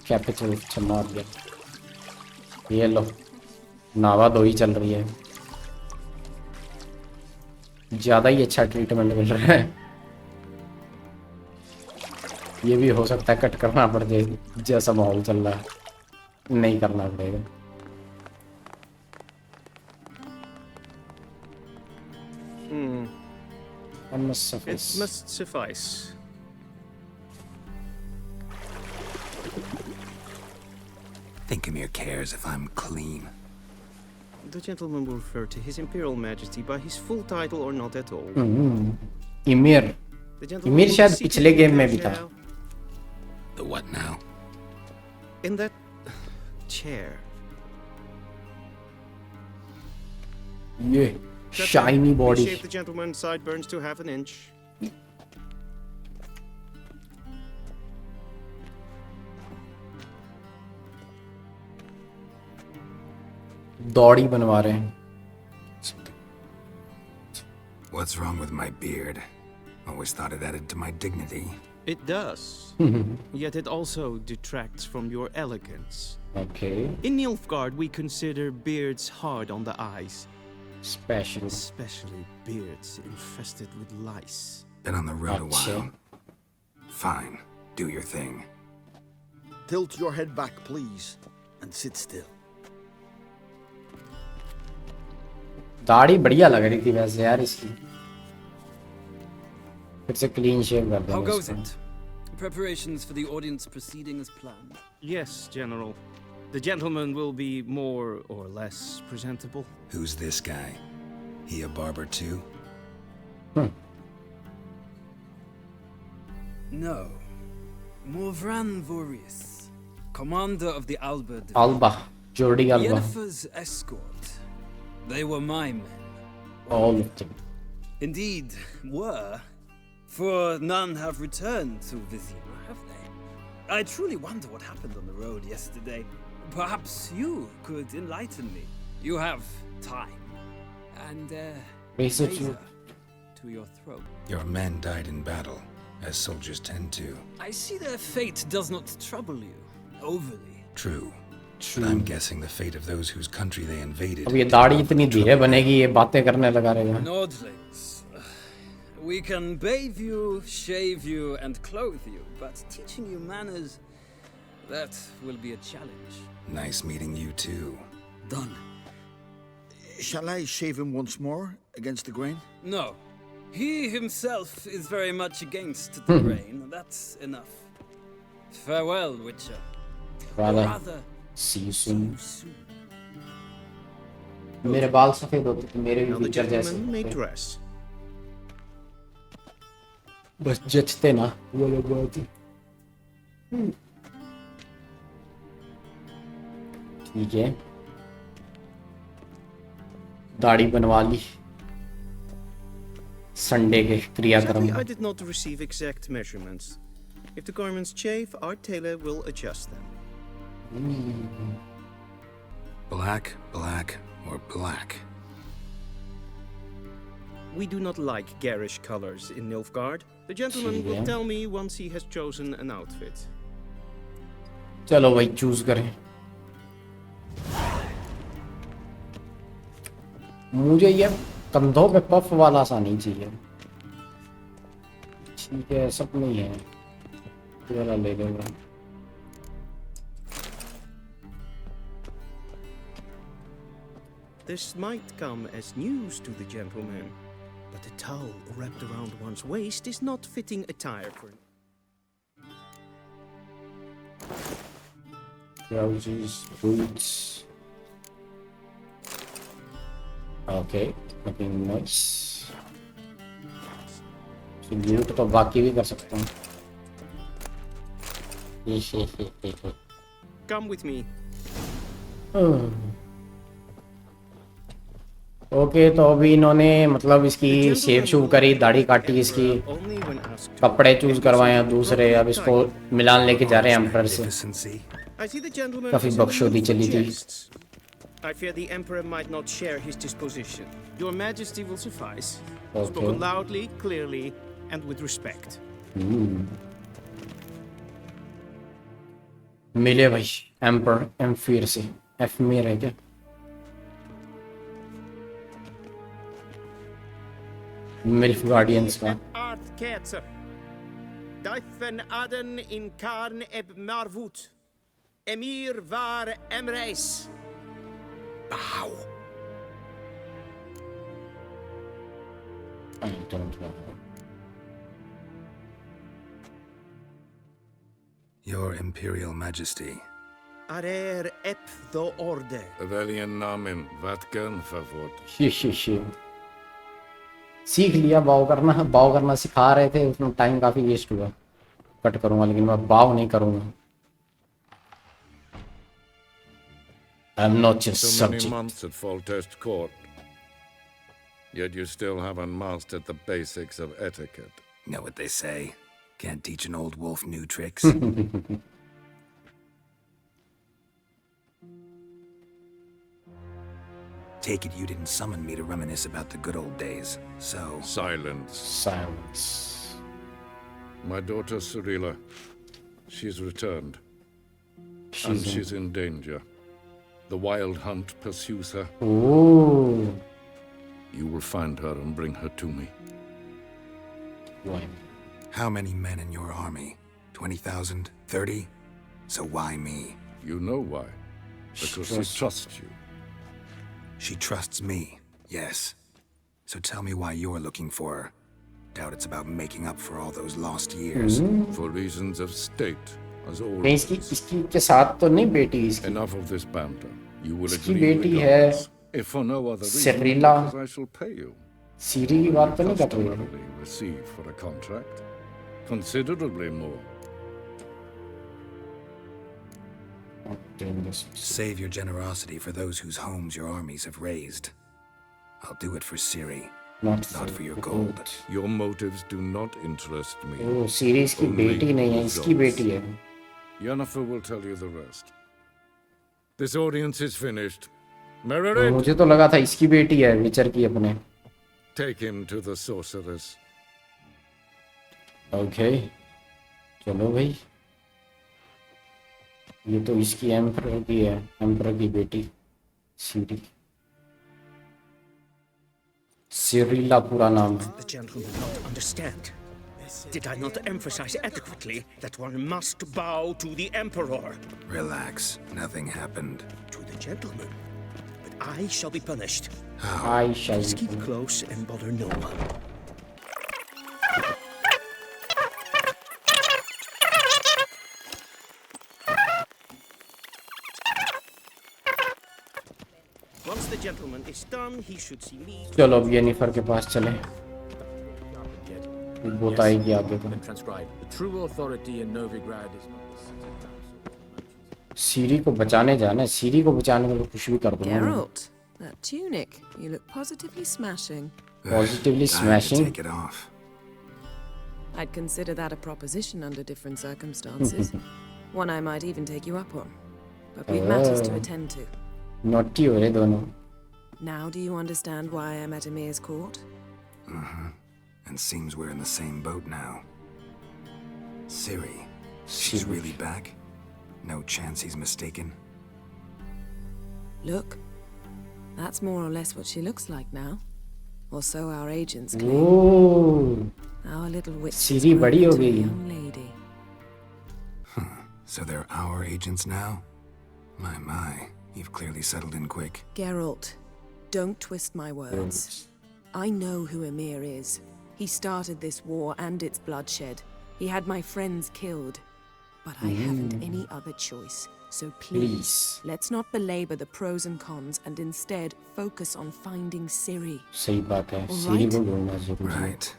कैपिटल चला गया। ये लो नावा दो ही चल रही है, ज्यादा ही अच्छा ट्रीटमेंट मिल रहा है। ये भी हो सकता है कट करना पड़ जाए, जैसा माहौल चल रहा है नहीं करना पड़ेगा। It must suffice. Think Emir cares if I'm clean. The gentleman will refer to His Imperial Majesty by his full title or not at all. इमिर शायद पिछले गेम में भी था। The what now? In that chair. ये shiny body. Shape the gentleman's sideburns to half an inch. दौड़ी बनवा रहे हैं। What's wrong with my beard? Always thought it added to my dignity. It does. Yet it also detracts from your elegance. Okay. In Nilfgaard, we consider beards hard on the eyes. Especially beards infested with lice. Been on the road a while. Fine. Do your thing. Tilt your head back, please, and sit still. दाढ़ी बढ़िया लग रही थी वैसे यार इसकी। फिर से क्लीन शेव कर देंगे। How goes it? Preparations for the audience proceeding as planned? Yes, General. The gentleman will be more or less presentable. Who's this guy? He a barber too? No. Morvran Vorius, commander of the Alba. Alba. Jordi Alba. Yennefer's escort. They were my men. All of them. Indeed, were. For none have returned to Vizima, have they? I truly wonder what happened on the road yesterday. Perhaps you could enlighten me. You have time. And, razor to your throat. Your men died in battle, as soldiers tend to. I see their fate does not trouble you overly. True. But I'm guessing the fate of those whose country they invaded. अब ये दाढ़ी इतनी धीरे बनेगी, ये बातें करने लगा रहेगा। Nordlings. We can bathe you, shave you, and clothe you, but teaching you manners, that will be a challenge. Nice meeting you too. Done. Shall I shave him once more against the grain? No. He himself is very much against the grain. That's enough. Farewell, Witcher. Rather, see you soon. मेरे बाल सफेद होते तो मेरे भी विचर जैसे होते। बस जचते ना वो लोग बहुत ही। ठीक है, दाढ़ी बनवा ली संडे के क्रियाक्रम। I did not receive exact measurements. If the garments chafe, our tailor will adjust them. Black, black, or black? We do not like garish colors in Nilfgaard. The gentleman will tell me once he has chosen an outfit. चलो भाई choose करें। मुझे ये कंधों पे puff वाला सा नहीं चाहिए। ठीक है, सब नहीं है, वाला ले लेगा। This might come as news to the gentleman, but a towel wrapped around one's waist is not fitting attire for him. Trousers, boots. Okay, looking nice. लूट तो बाकी भी कर सकता हूँ। Come with me. ओके तो अभी इन्होंने मतलब इसकी शेव शूव करी, दाढ़ी काटी इसकी, कपड़े चूज करवाए दूसरे, अब इसको मिलान लेके जा रहे हैं एम्परर से। काफी बकचोदी चली थी। I fear the Emperor might not share his disposition. Your Majesty will suffice. Okay. Spoken loudly, clearly, and with respect. मिले भाई एम्पर एम्फीर से। एफमीर है क्या? मिल्फ गार्डियंस का। Art Ketzer. Daifen Aden in Karn eb Marvut. Emir var Emreis. Bow. I don't know. Your Imperial Majesty. Arer ep the orde. Velian namen, vatkan favort. सीख लिया बाव करना सिखा रहे थे, उसमें टाइम काफी वेस्ट हुआ। कट करूंगा लेकिन मैं बाव नहीं करूंगा। I'm not just so subject. many months at Foltest Court, yet you still haven't mastered the basics of etiquette. Know what they say? Can't teach an old wolf new tricks. Take it you didn't summon me to reminisce about the good old days, so... Silence. Silence. My daughter Cirilla, she's returned. She's in danger. The wild hunt pursues her. Ooh. You will find her and bring her to me. Why? How many men in your army? 20,000? 30? So why me? You know why. Because she trusts you. She trusts me, yes. So tell me why you're looking for her. Doubt it's about making up for all those lost years. For reasons of state, as नहीं, always. इसकी के साथ तो नहीं बेटी इसकी। Enough of this banter. You will इसकी agree बेटी regardless. है If for no other reason, Cirilla। because I shall pay you. सीरी की बात तो नहीं कर रही है। Customarily receive for a contract. Considerably more. Save your generosity for those whose homes your armies have razed. I'll do it for Ciri, not for your gold. Your motives do not interest me. Oh, Ciri इसकी बेटी नहीं है, इसकी बेटी है। Yennefer will tell you the rest. This audience is finished. Meredith, मुझे तो लगा था इसकी बेटी है, विचर की अपने। take him to the sorceress. Okay, चलो भाई। ये तो इसकी एम्परर की है, एम्परर की बेटी सीरी। सिरिला पूरा नाम है। The gentleman not understand. Did I not emphasize adequately that one must bow to the Emperor? Relax, nothing happened. To the gentleman. But I shall be punished. How? I shall. Just keep close and bother no one. Once the gentleman is done, he should see me. चलो अब Jennifer के पास चले। बताएगी आगे को। सीरी को बचाने जाना है, सीरी को बचाने के लिए कुछ भी कर दूंगा। Geralt, that tunic, you look positively smashing. Positively smashing? Take it off. I'd consider that a proposition under different circumstances. One I might even take you up on. But we've matters to attend to. Naughty हो रहे दोनों। Now do you understand why I'm at Emir's court? And seems we're in the same boat now. Ciri, she's really back? No chance he's mistaken? Look, that's more or less what she looks like now. Or so our agents claim. Oh. Our little witch Ciri बड़ी हो गई। young lady. So they're our agents now? My. You've clearly settled in quick. Geralt, don't twist my words. I know who Emir is. He started this war and its bloodshed. He had my friends killed. But I haven't any other choice. So please, let's not belabor the pros and cons and instead focus on finding Ciri. सही बात है, सीरी को ढूंढना जरूरी है। Right.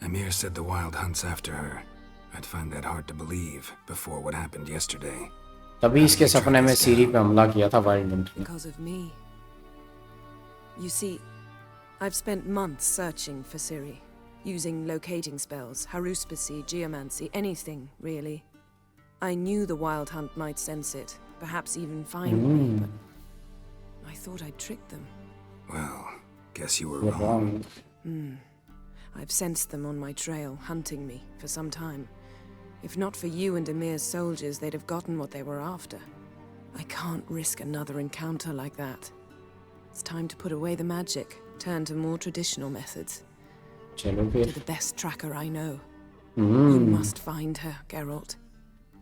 Emir said the wild hunt's after her. I'd find that hard to believe before what happened yesterday. तभी इसके सपने में सीरी पे हमला किया था वाइल्ड ने. Because of me. You see, I've spent months searching for Ciri, using locating spells, haruspicy, geomancy, anything, really. I knew the Wild Hunt might sense it, perhaps even find me, but I thought I'd tricked them. Well, guess you were wrong. I've sensed them on my trail, hunting me, for some time. If not for you and Emir's soldiers, they'd have gotten what they were after. I can't risk another encounter like that. It's time to put away the magic, turn to more traditional methods. To the best tracker I know. You must find her, Geralt.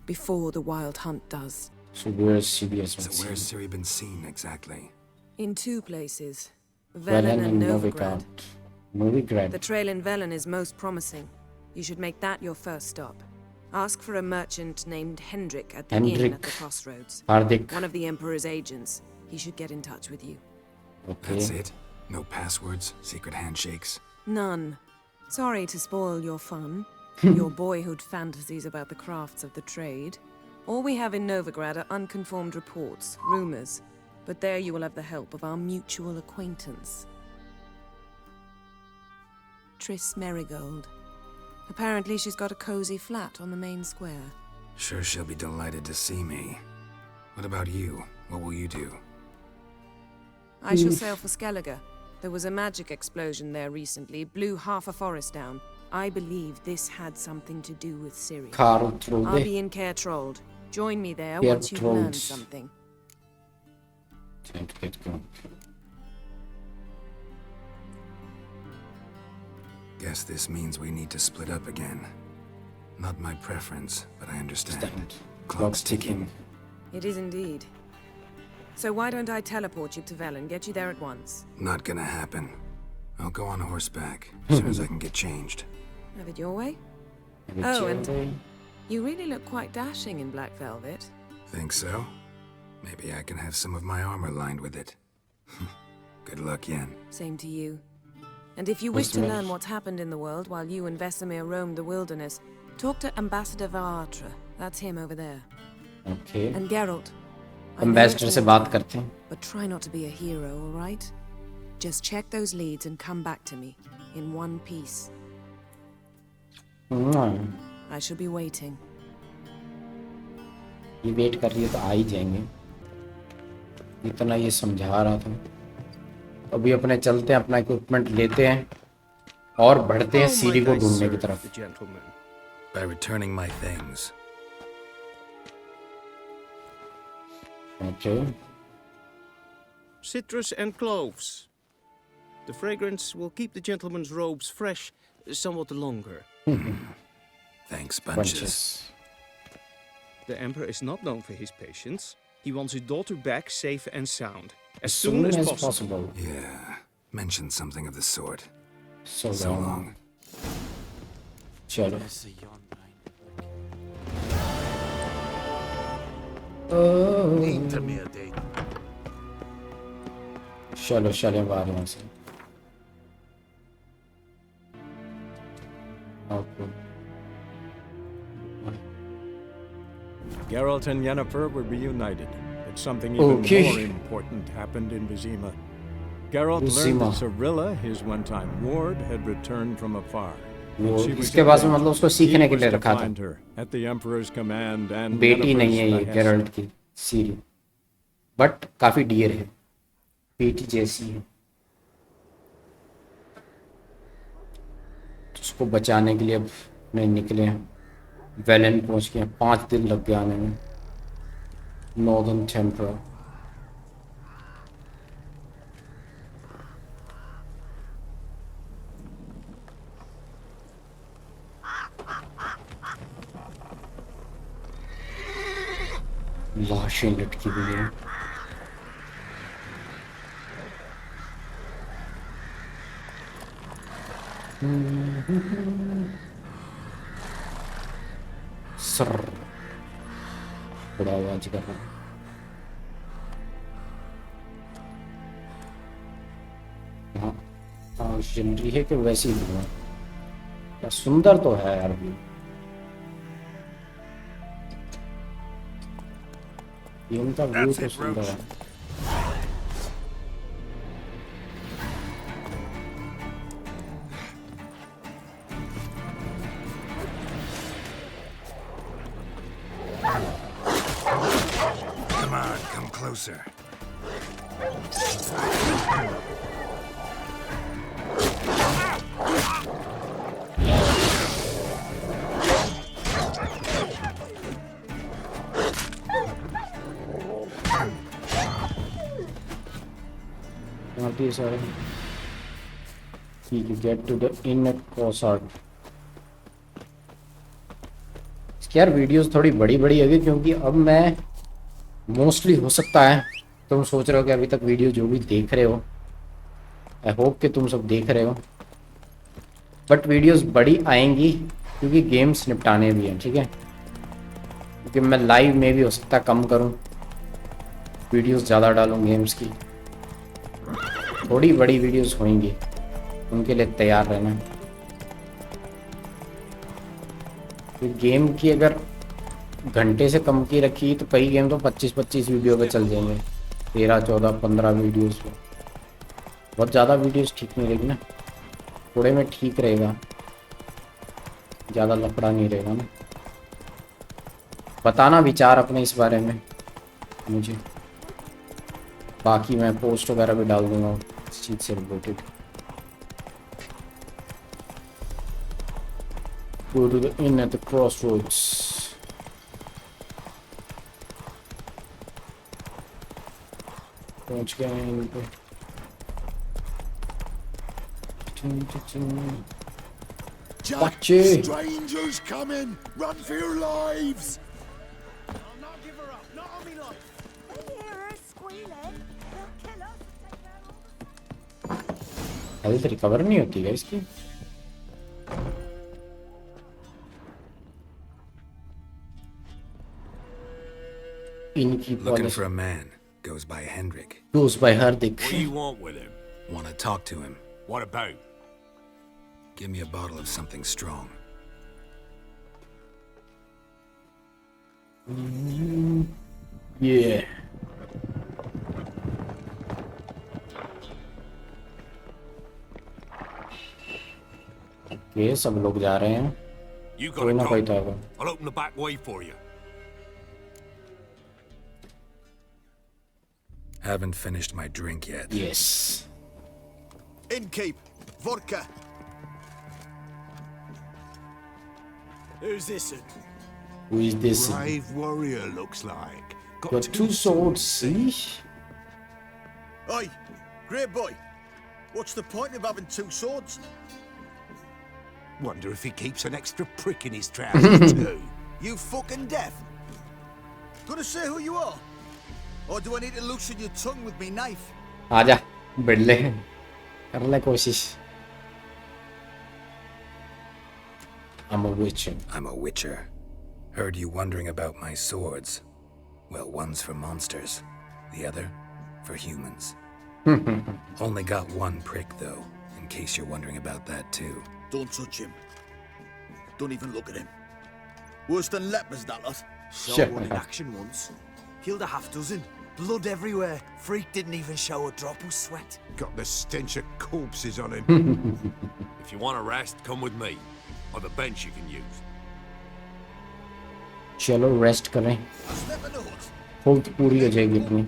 Before the Wild Hunt does. So where's Ciri been seen exactly? In two places. Velen and Novigrad. Novigrad. The trail in Velen is most promising. You should make that your first stop. Ask for a merchant named Hendrik at the inn at the crossroads. Hardik. One of the Emperor's agents. He should get in touch with you. Okay. That's it? No passwords, secret handshakes? None. Sorry to spoil your fun. Your boyhood fantasies about the crafts of the trade. All we have in Novigrad are unconfirmed reports, rumors. But there you will have the help of our mutual acquaintance. Triss Merigold. Apparently she's got a cozy flat on the main square. Sure she'll be delighted to see me. What about you? What will you do? I shall sail for Skellige. There was a magic explosion there recently, blew half a forest down. I believe this had something to do with Ciri. I'll be in Caer Trold. Join me there once you've learned something. Time to get going. Guess this means we need to split up again. Not my preference, but I understand. Clock's ticking. It is indeed. So why don't I teleport you to Velen, get you there at once? Not gonna happen. I'll go on horseback, as soon as I can get changed. Have it your way? Oh, and you really look quite dashing in black velvet. Think so? Maybe I can have some of my armor lined with it. Good luck, Yen. Same to you. And if you wish to learn what's happened in the world while you and Vesemir roamed the wilderness, talk to Ambassador Vaatra. That's him over there. Okay. And Geralt. Ambassador से बात करते हैं. But try not to be a hero, all right? Just check those leads and come back to me in one piece. I shall be waiting. ये wait कर रही है तो आ ही जाएंगे. इतना ये समझा रहा था. अभी अपने चलते हैं, अपना इक्विपमेंट लेते हैं और बढ़ते हैं सीरी को ढूंढने की तरफ. By returning my things. Okay. Citrus and cloves. The fragrance will keep the gentleman's robes fresh somewhat longer. Thanks, bunches. The Emperor is not known for his patience. He wants his daughter back safe and sound. As soon as possible. Yeah, mentioned something of the sort. So long. Chalo. चलो बाहर यहाँ से. Geralt and Yennefer were reunited, but something even more important happened in Vizima. Geralt learned that Cirilla, his one-time ward, had returned from afar. इसके बाद में मतलब उसको सीखने के लिए रखा था. At the Emperor's command and बेटी नहीं है ये गेरल्ट की सीरी, बट काफी डियर है, बेटी जैसी है. उसको बचाने के लिए अब नहीं निकले हैं. वेलन पहुंच गए. 5 दिन लग गए आने में. नॉर्दर्न टेम्परर. लाशें लटकी हुई हैं. सर बड़ा आवाज कर रहा. हाँ आवाज चल रही है कि वैसे ही. सुंदर तो है यार भी. गेम का व्यू तो सुंदर है। Come on, come closer. Notice you get to the inner courtyard. इसकी यार वीडियोस थोड़ी बड़ी बड़ी है क्योंकि अब मैं मोस्टली हो सकता है तुम सोच रहे हो कि अभी तक वीडियो जो भी देख रहे हो, आई होप कि तुम सब देख रहे हो, बट वीडियोस बड़ी आएंगी क्योंकि गेम्स निपटाने भी हैं, ठीक है। क्योंकि मैं लाइव में भी हो सकता है कम करूं, वीडियोस ज़्यादा डालूं गेम्स की। थोड़ी बड़ी वीडियोस होंगी, उनके लिए तैयार रहना। तो गेम की अगर घंटे से कम की रखी तो कई गेम तो 25-25 वीडियो पे चल जाएंगे, 13, 14, 15 वीडियोस पे। बहुत ज़्यादा वीडियोस ठीक नहीं रहेगी ना, थोड़े में ठीक रहेगा, ज़्यादा लफड़ा नहीं रहेगा ना। बताना विचार अपने इस बारे में मुझे, बाकी मैं पोस्ट वगैरह भी डाल दूंगा इस चीज़ से related. Go to the inn at the crossroads. पहुंच गए हैं इन पे। बच्चे Strangers coming! Run for your lives! Health recover नहीं होती है इसकी। इनकी Looking for a man. Goes by Hendrik. Goes by Hendrik. What do you want with him? Want to talk to him. What about? Give me a bottle of something strong. Yeah. Okay, सब लोग जा रहे हैं। You कोई ना कोई तो आएगा। I'll open the back way for you. Haven't finished my drink yet. Yes. Innkeep, vodka. Who's this? Who is this? Brave warrior looks like. Got two swords, see? Oi, great boy. What's the point of having two swords? Wonder if he keeps an extra prick in his trousers too. You fucking deaf? Gonna say who you are? Or do I need to loosen your tongue with me knife? आजा बढ़ले कर ले कोशिश। I'm a witcher. I'm a witcher. Heard you wondering about my swords. Well, one's for monsters, the other for humans. Only got one prick though, in case you're wondering about that too. Don't touch him. Don't even look at him. Worse than lepers, that lot. Saw one in action once. Killed a half dozen. Blood everywhere. Freak didn't even show a drop of sweat. Got the stench of corpses on him. If you want a rest, come with me. Or the bench you can use. चलो rest करें, health पूरी हो जाएगी अपनी।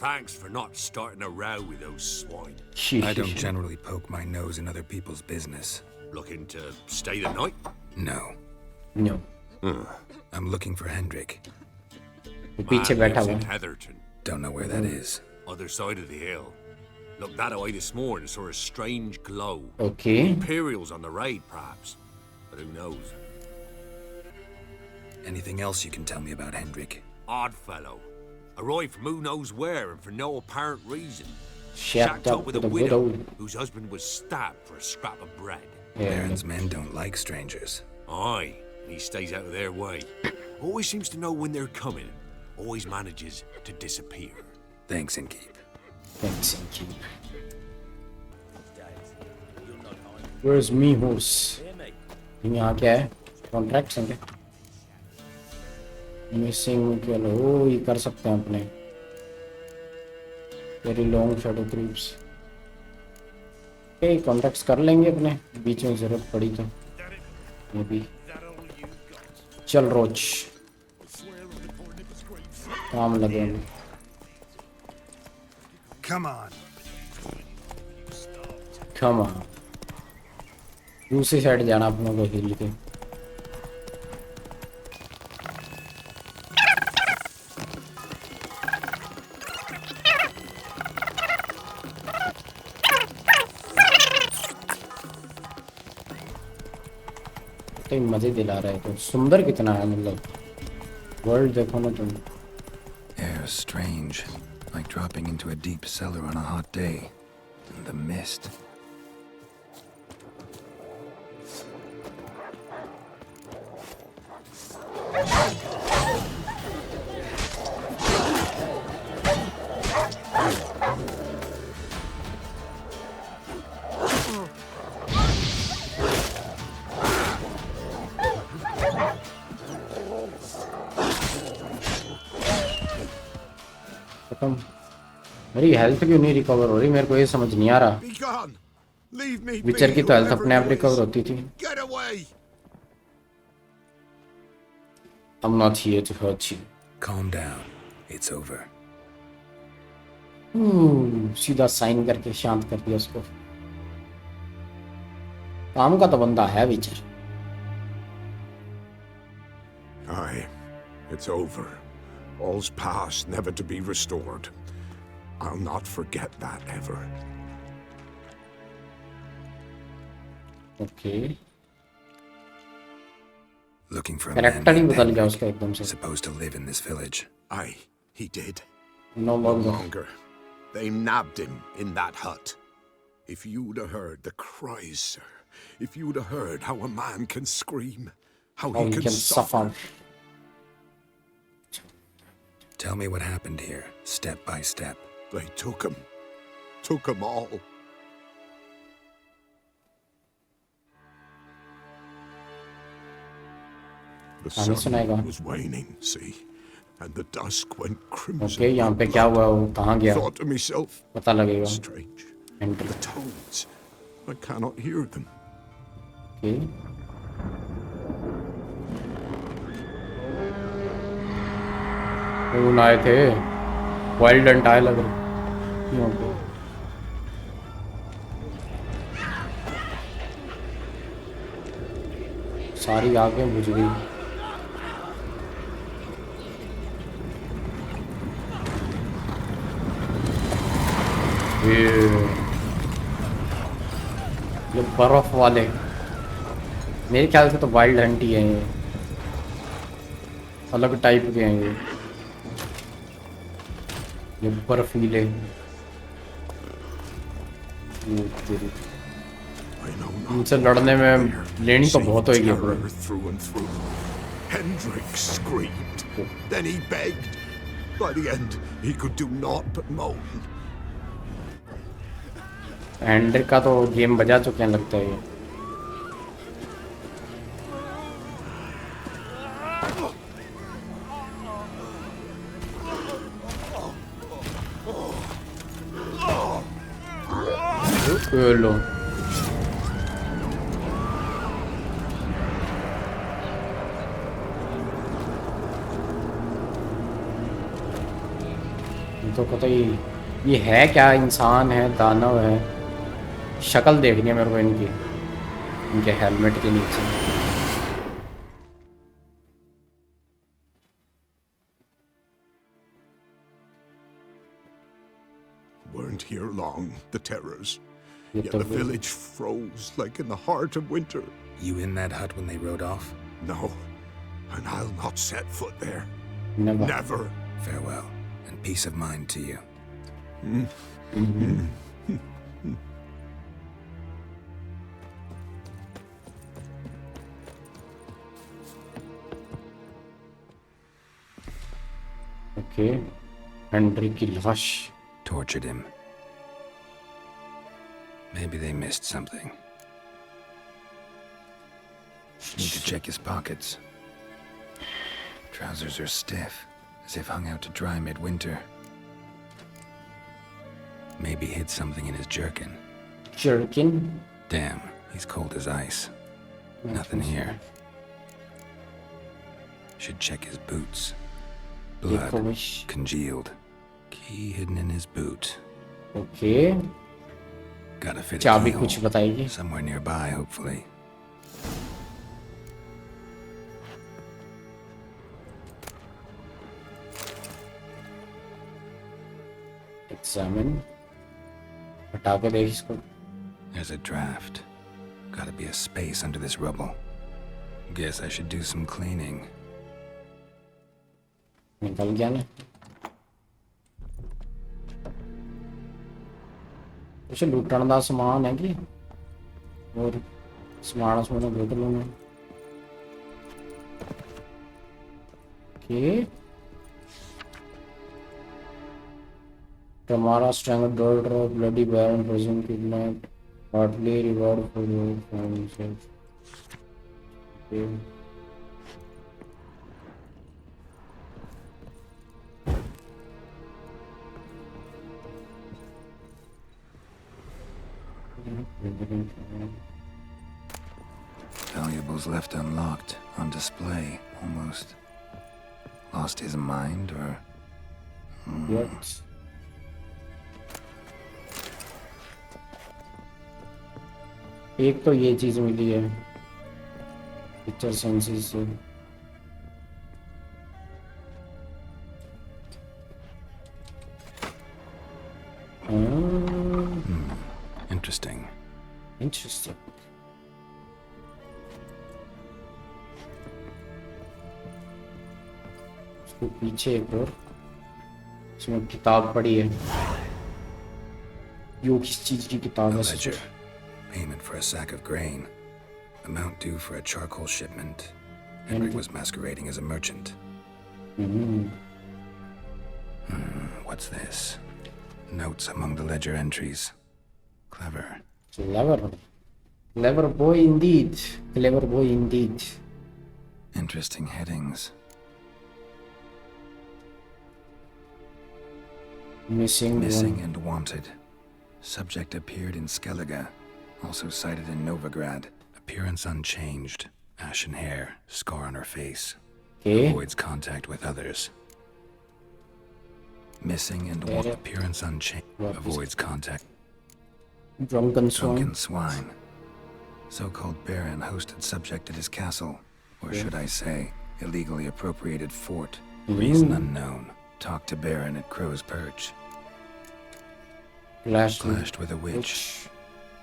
Thanks for not starting a row with those swine. I don't generally poke my nose in other people's business. Looking to stay the night? No. No. I'm looking for Hendrik. पीछे बैठा हुआ। Heatherton. Don't know where that is. Other side of the hill. Looked that way this morning, saw a strange glow. Okay. Imperials on the raid, perhaps. But who knows? Anything else you can tell me about Hendrik? Odd fellow. Arrived from who knows where and for no apparent reason. Shacked up with a widow whose husband was stabbed for a scrap of bread. Baron's men don't like strangers. Aye, and he stays out of their way. Always seems to know when they're coming. Always manages to disappear. Thanks, Innkeep. Thanks, Innkeep. Where's me horse? यहाँ क्या है? Contracts हैं क्या? Missing चलो ये कर सकते हैं अपने. Very long shadow creeps. Okay, contacts कर लेंगे अपने बीच में जरूरत पड़ी तो. Maybe. चल रोज. काम लगे. Come on. Come on. दूसरी साइड जाना अपनों को हिल के. मजे दिला रहा है तो सुंदर कितना है मतलब वर्ल्ड देखो ना तुम. Air strange, like dropping into a deep cellar on a hot day. And the mist. मेरी हेल्थ क्यों नहीं रिकवर हो रही मेरे को ये समझ नहीं आ रहा. विचर की तो हेल्थ अपने आप रिकवर होती थी. I'm not here to hurt you. Calm down. It's over. सीधा साइन करके शांत कर दिया उसको. काम का तो बंदा है विचर. Aye, it's over. All's past, never to be restored. I'll not forget that ever. Okay. Looking for a Character man he named बदल गया Henry, उसका एकदम से. supposed to live in this village. Aye, he did. No longer. They nabbed him in that hut. If you'd have heard the cries, sir. If you'd have heard how a man can scream, how he can suffer. Tell me what happened here, step by step. They took him. Took him all. The sun was waning, see? And the dusk went crimson. Okay, यहाँ पे क्या हुआ वो कहाँ गया? Thought to myself, पता लगेगा. strange. The tones, I cannot hear them. Okay. वो आए थे. Wild and आए लग रहे. यहाँ पे. सारी आंखें बुझ गई. ये बर्फ वाले मेरे ख्याल से तो वाइल्ड हंट ही हैं ये. अलग टाइप के हैं ये बर्फीले. इनसे लड़ने में लेनी तो बहुत होगी. Hendrik screamed. Then he begged. By the end, he could do naught but moan. Hendrick का तो गेम बजा चुके हैं लगता है ये. लो तो पता ही ये है क्या. इंसान है दानव है. शक्ल देखनी है मेरे को इनके हेलमेट के नीचे. Weren't here long, the terrors. Yet the village froze like in the heart of winter. You in that hut when they rode off? No, and I'll not set foot there. Never. Never. Farewell, and peace of mind to you. Okay. Henry की लाश. Tortured him. Maybe they missed something. Need to check his pockets. Trousers are stiff, as if hung out to dry midwinter. Maybe hid something in his jerkin. Jerkin? Damn, he's cold as ice. Nothing here. Should check his boots. Blood congealed. Key hidden in his boot. Okay. Gotta fit चाबी a कुछ बताइए. Somewhere nearby, hopefully. Examine. हटा के देख इसको. There's a draft. Gotta be a space under this rubble. Guess I should do some cleaning. निकल गया ना. कुछ लुटण दा समान है कि और समान लुट लूं मैं. Okay. Tamara strangled daughter of bloody baron, prison kidnapped, partly reward for your himself. Okay. Valuables left unlocked, on display, almost. Lost his mind, or... What? एक तो ये चीज मिली है पिक्चर सेंसेस से. Interesting. Interesting. उसको पीछे एक और इसमें किताब पड़ी है. यो किस चीज की किताब है? Payment for a sack of grain. Amount due for a charcoal shipment. Henrik was masquerading as a merchant. What's this? Notes among the ledger entries. Clever. Clever. Clever boy indeed. Clever boy indeed. Interesting headings. Missing and wanted. Subject appeared in Skellige. Also sighted in Novigrad. Appearance unchanged. Ashen hair. Scar on her face. Okay. Avoids contact with others. Missing and wanted. Appearance unchanged. Avoids contact. Drunken swine. So-called baron hosted subject at his castle. Or should I say, illegally appropriated fort. Reason unknown. Talked to baron at Crow's Perch. Clashed with a witch.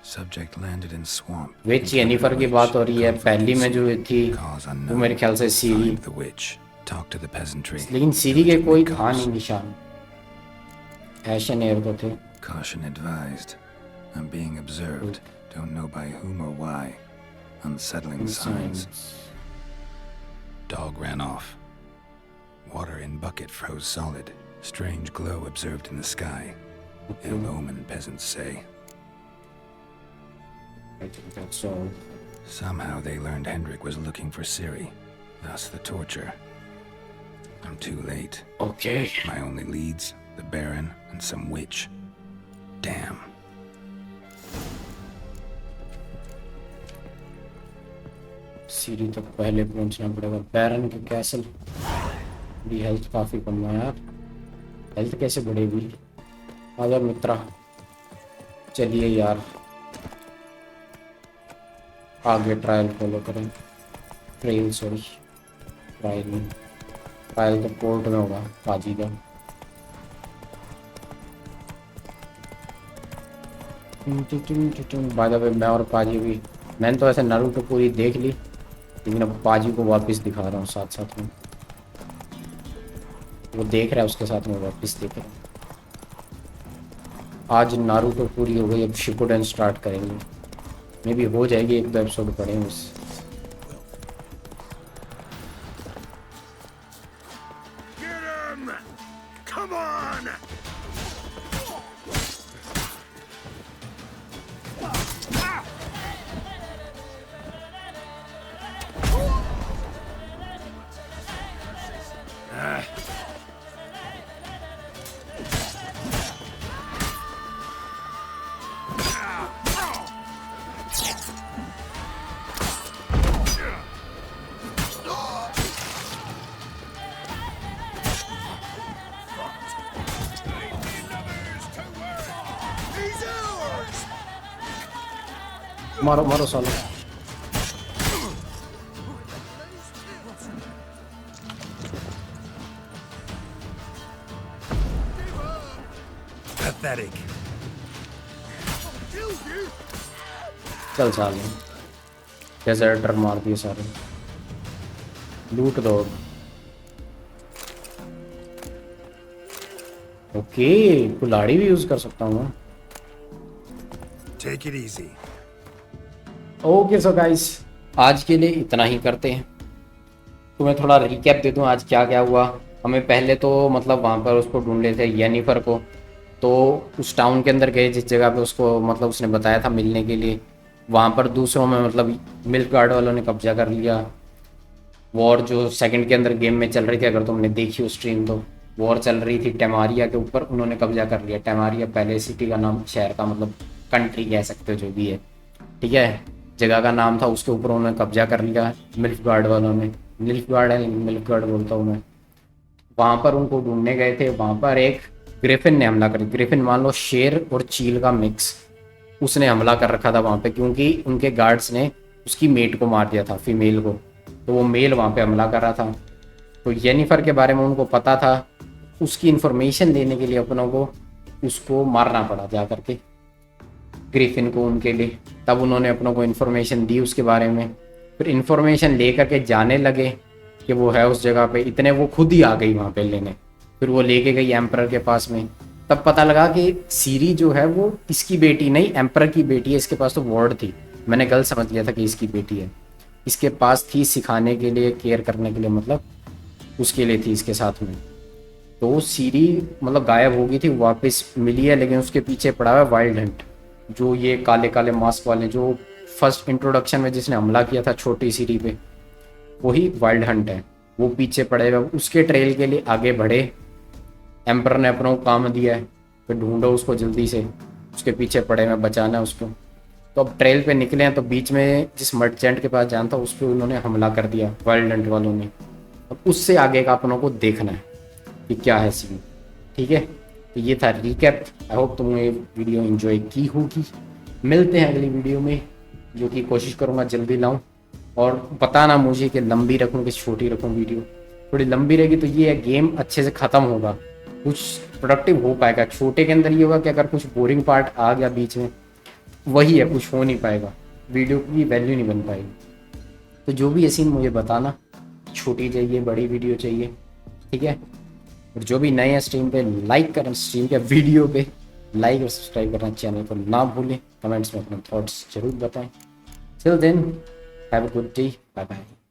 Subject landed in swamp. Witch Yennefer की बात हो रही है. पहली में जो थी वो मेरे ख्याल से सीरी. The witch. Talk to the peasantry. लेकिन सीरी के कोई था नहीं निशान. Ashen hair तो थे. Caution advised. I'm being observed. Don't know by whom or why. Unsettling signs. Dog ran off. Water in bucket froze solid. Strange glow observed in the sky. Ill omen, peasants say. I think that's all. Somehow they learned Hendrik was looking for Ciri. Thus the torture. I'm too late. Okay. My only leads, the Baron and some witch. Damn. सीरी तक पहले पहुंचना पड़ेगा. बैरन के castle. भी health काफी कम है यार. Health कैसे बढ़ेगी? आजा मित्रा. चलिए यार. आगे ट्रायल फॉलो करें. Trail sorry. ट्रायल तो पोर्ट में होगा पाजी का. बाय द वे मैं और पाजी भी. मैंने तो ऐसे नारुतो पूरी देख ली, लेकिन अब पाजी को वापस दिखा रहा हूँ साथ साथ में. वो देख रहा है, उसके साथ में वापस देख रहा हूँ. आज नारुतो पूरी हो गई. अब शिपुडेन स्टार्ट करेंगे. मे बी हो जाएगी. एक दो एपिसोड पड़े उस. मारो मारो सालो। Pathetic. चल साले डेजर्टर मार दिए सारे। लूट दो। ओके कुल्हाड़ी भी यूज कर सकता हूँ। Take it easy. Okay so guys आज के लिए इतना ही करते हैं। तुम्हें थोड़ा रिकैप दे दूं आज क्या क्या हुआ। हमें पहले तो मतलब वहाँ पर उसको ढूंढ रहे थे येनिफर को, तो उस टाउन के अंदर गए जिस जगह पे उसको मतलब उसने बताया था मिलने के लिए, वहाँ पर दूसरों में मतलब मिल्क गार्ड वालों ने कब्जा कर लिया। वॉर जो सेकंड के अंदर गेम में चल रही थी, अगर तुमने देखी उस स्ट्रीम तो वॉर चल रही थी टेमारिया के ऊपर, उन्होंने कब्जा कर लिया। टेमारिया पहले सिटी का नाम, शहर का मतलब कंट्री कह सकते हो जो भी है, ठीक है, जगह का नाम था, उसके ऊपर उन्होंने कब्जा कर लिया मिल्क गार्ड वालों ने। मिल्क गार्ड है, मिल्क गार्ड बोलता हूँ मैं। वहाँ पर उनको ढूंढने गए थे, वहाँ पर एक ग्रिफिन ने हमला कर, ग्रिफिन मान लो शेर और चील का मिक्स, उसने हमला कर रखा था वहाँ पे, क्योंकि उनके गार्ड्स ने उसकी मेट को मार दिया था, फीमेल को, तो वो मेल वहाँ पे हमला कर रहा था। तो येनिफर के बारे में उनको पता था, उसकी इन्फॉर्मेशन देने के लिए अपनों को उसको मारना पड़ा जा करके ग्रिफिन को उनके लिए। तब उन्होंने अपनों को इन्फॉर्मेशन दी उसके बारे में, फिर इन्फॉर्मेशन ले करके जाने लगे कि वो है उस जगह पे। इतने वो खुद ही आ गई वहाँ पे लेने, फिर वो लेके गई एम्परर के पास में। तब पता लगा कि सीरी जो है वो इसकी बेटी नहीं, एम्परर की बेटी है। इसके पास तो वार्ड थी, मैंने गलत समझ लिया था कि इसकी बेटी है। इसके पास थी सिखाने के लिए, केयर करने के लिए, मतलब उसके लिए थी इसके साथ में। तो सीरी मतलब गायब हो गई थी, वापस मिली है, लेकिन उसके पीछे पड़ा हुआ है वाइल्ड हंट, जो ये काले काले मास्क वाले, जो फर्स्ट इंट्रोडक्शन में जिसने हमला किया था छोटी सीरी पे, वही वाइल्ड हंट है। वो पीछे पड़े हुए, उसके ट्रेल के लिए आगे बढ़े। एम्पर ने अपनों को काम दिया है, फिर ढूंढो उसको जल्दी से, उसके पीछे पड़े हुए, बचाना है उसको। तो अब ट्रेल पे निकले हैं, तो बीच में जिस मर्चेंट के पास जाना था उस पर उन्होंने हमला कर दिया वाइल्ड हंट वालों ने। अब उससे आगे का अपनों को देखना है कि क्या है सीन, ठीक है। तो ये था रिकैप। आई होप तुमने वीडियो एंजॉय की होगी। मिलते हैं अगली वीडियो में, जो कि कोशिश करूँगा जल्दी लाऊं। और बताना मुझे कि लंबी रखूँ कि छोटी रखूँ वीडियो। थोड़ी लंबी रहेगी तो ये गेम अच्छे से ख़त्म होगा, कुछ प्रोडक्टिव हो पाएगा। छोटे के अंदर ये होगा कि अगर कुछ बोरिंग पार्ट आ गया बीच में, वही है, कुछ हो नहीं पाएगा, वीडियो की वैल्यू नहीं बन पाएगी। तो जो भी है सीन मुझे बताना, छोटी चाहिए बड़ी वीडियो चाहिए, ठीक है। और जो भी नए हैं स्ट्रीम पे लाइक करना, स्ट्रीम के वीडियो पे लाइक और सब्सक्राइब करना, चैनल को ना भूलें, कमेंट्स में अपने थॉट्स जरूर बताएं। Till then have a good day, bye bye.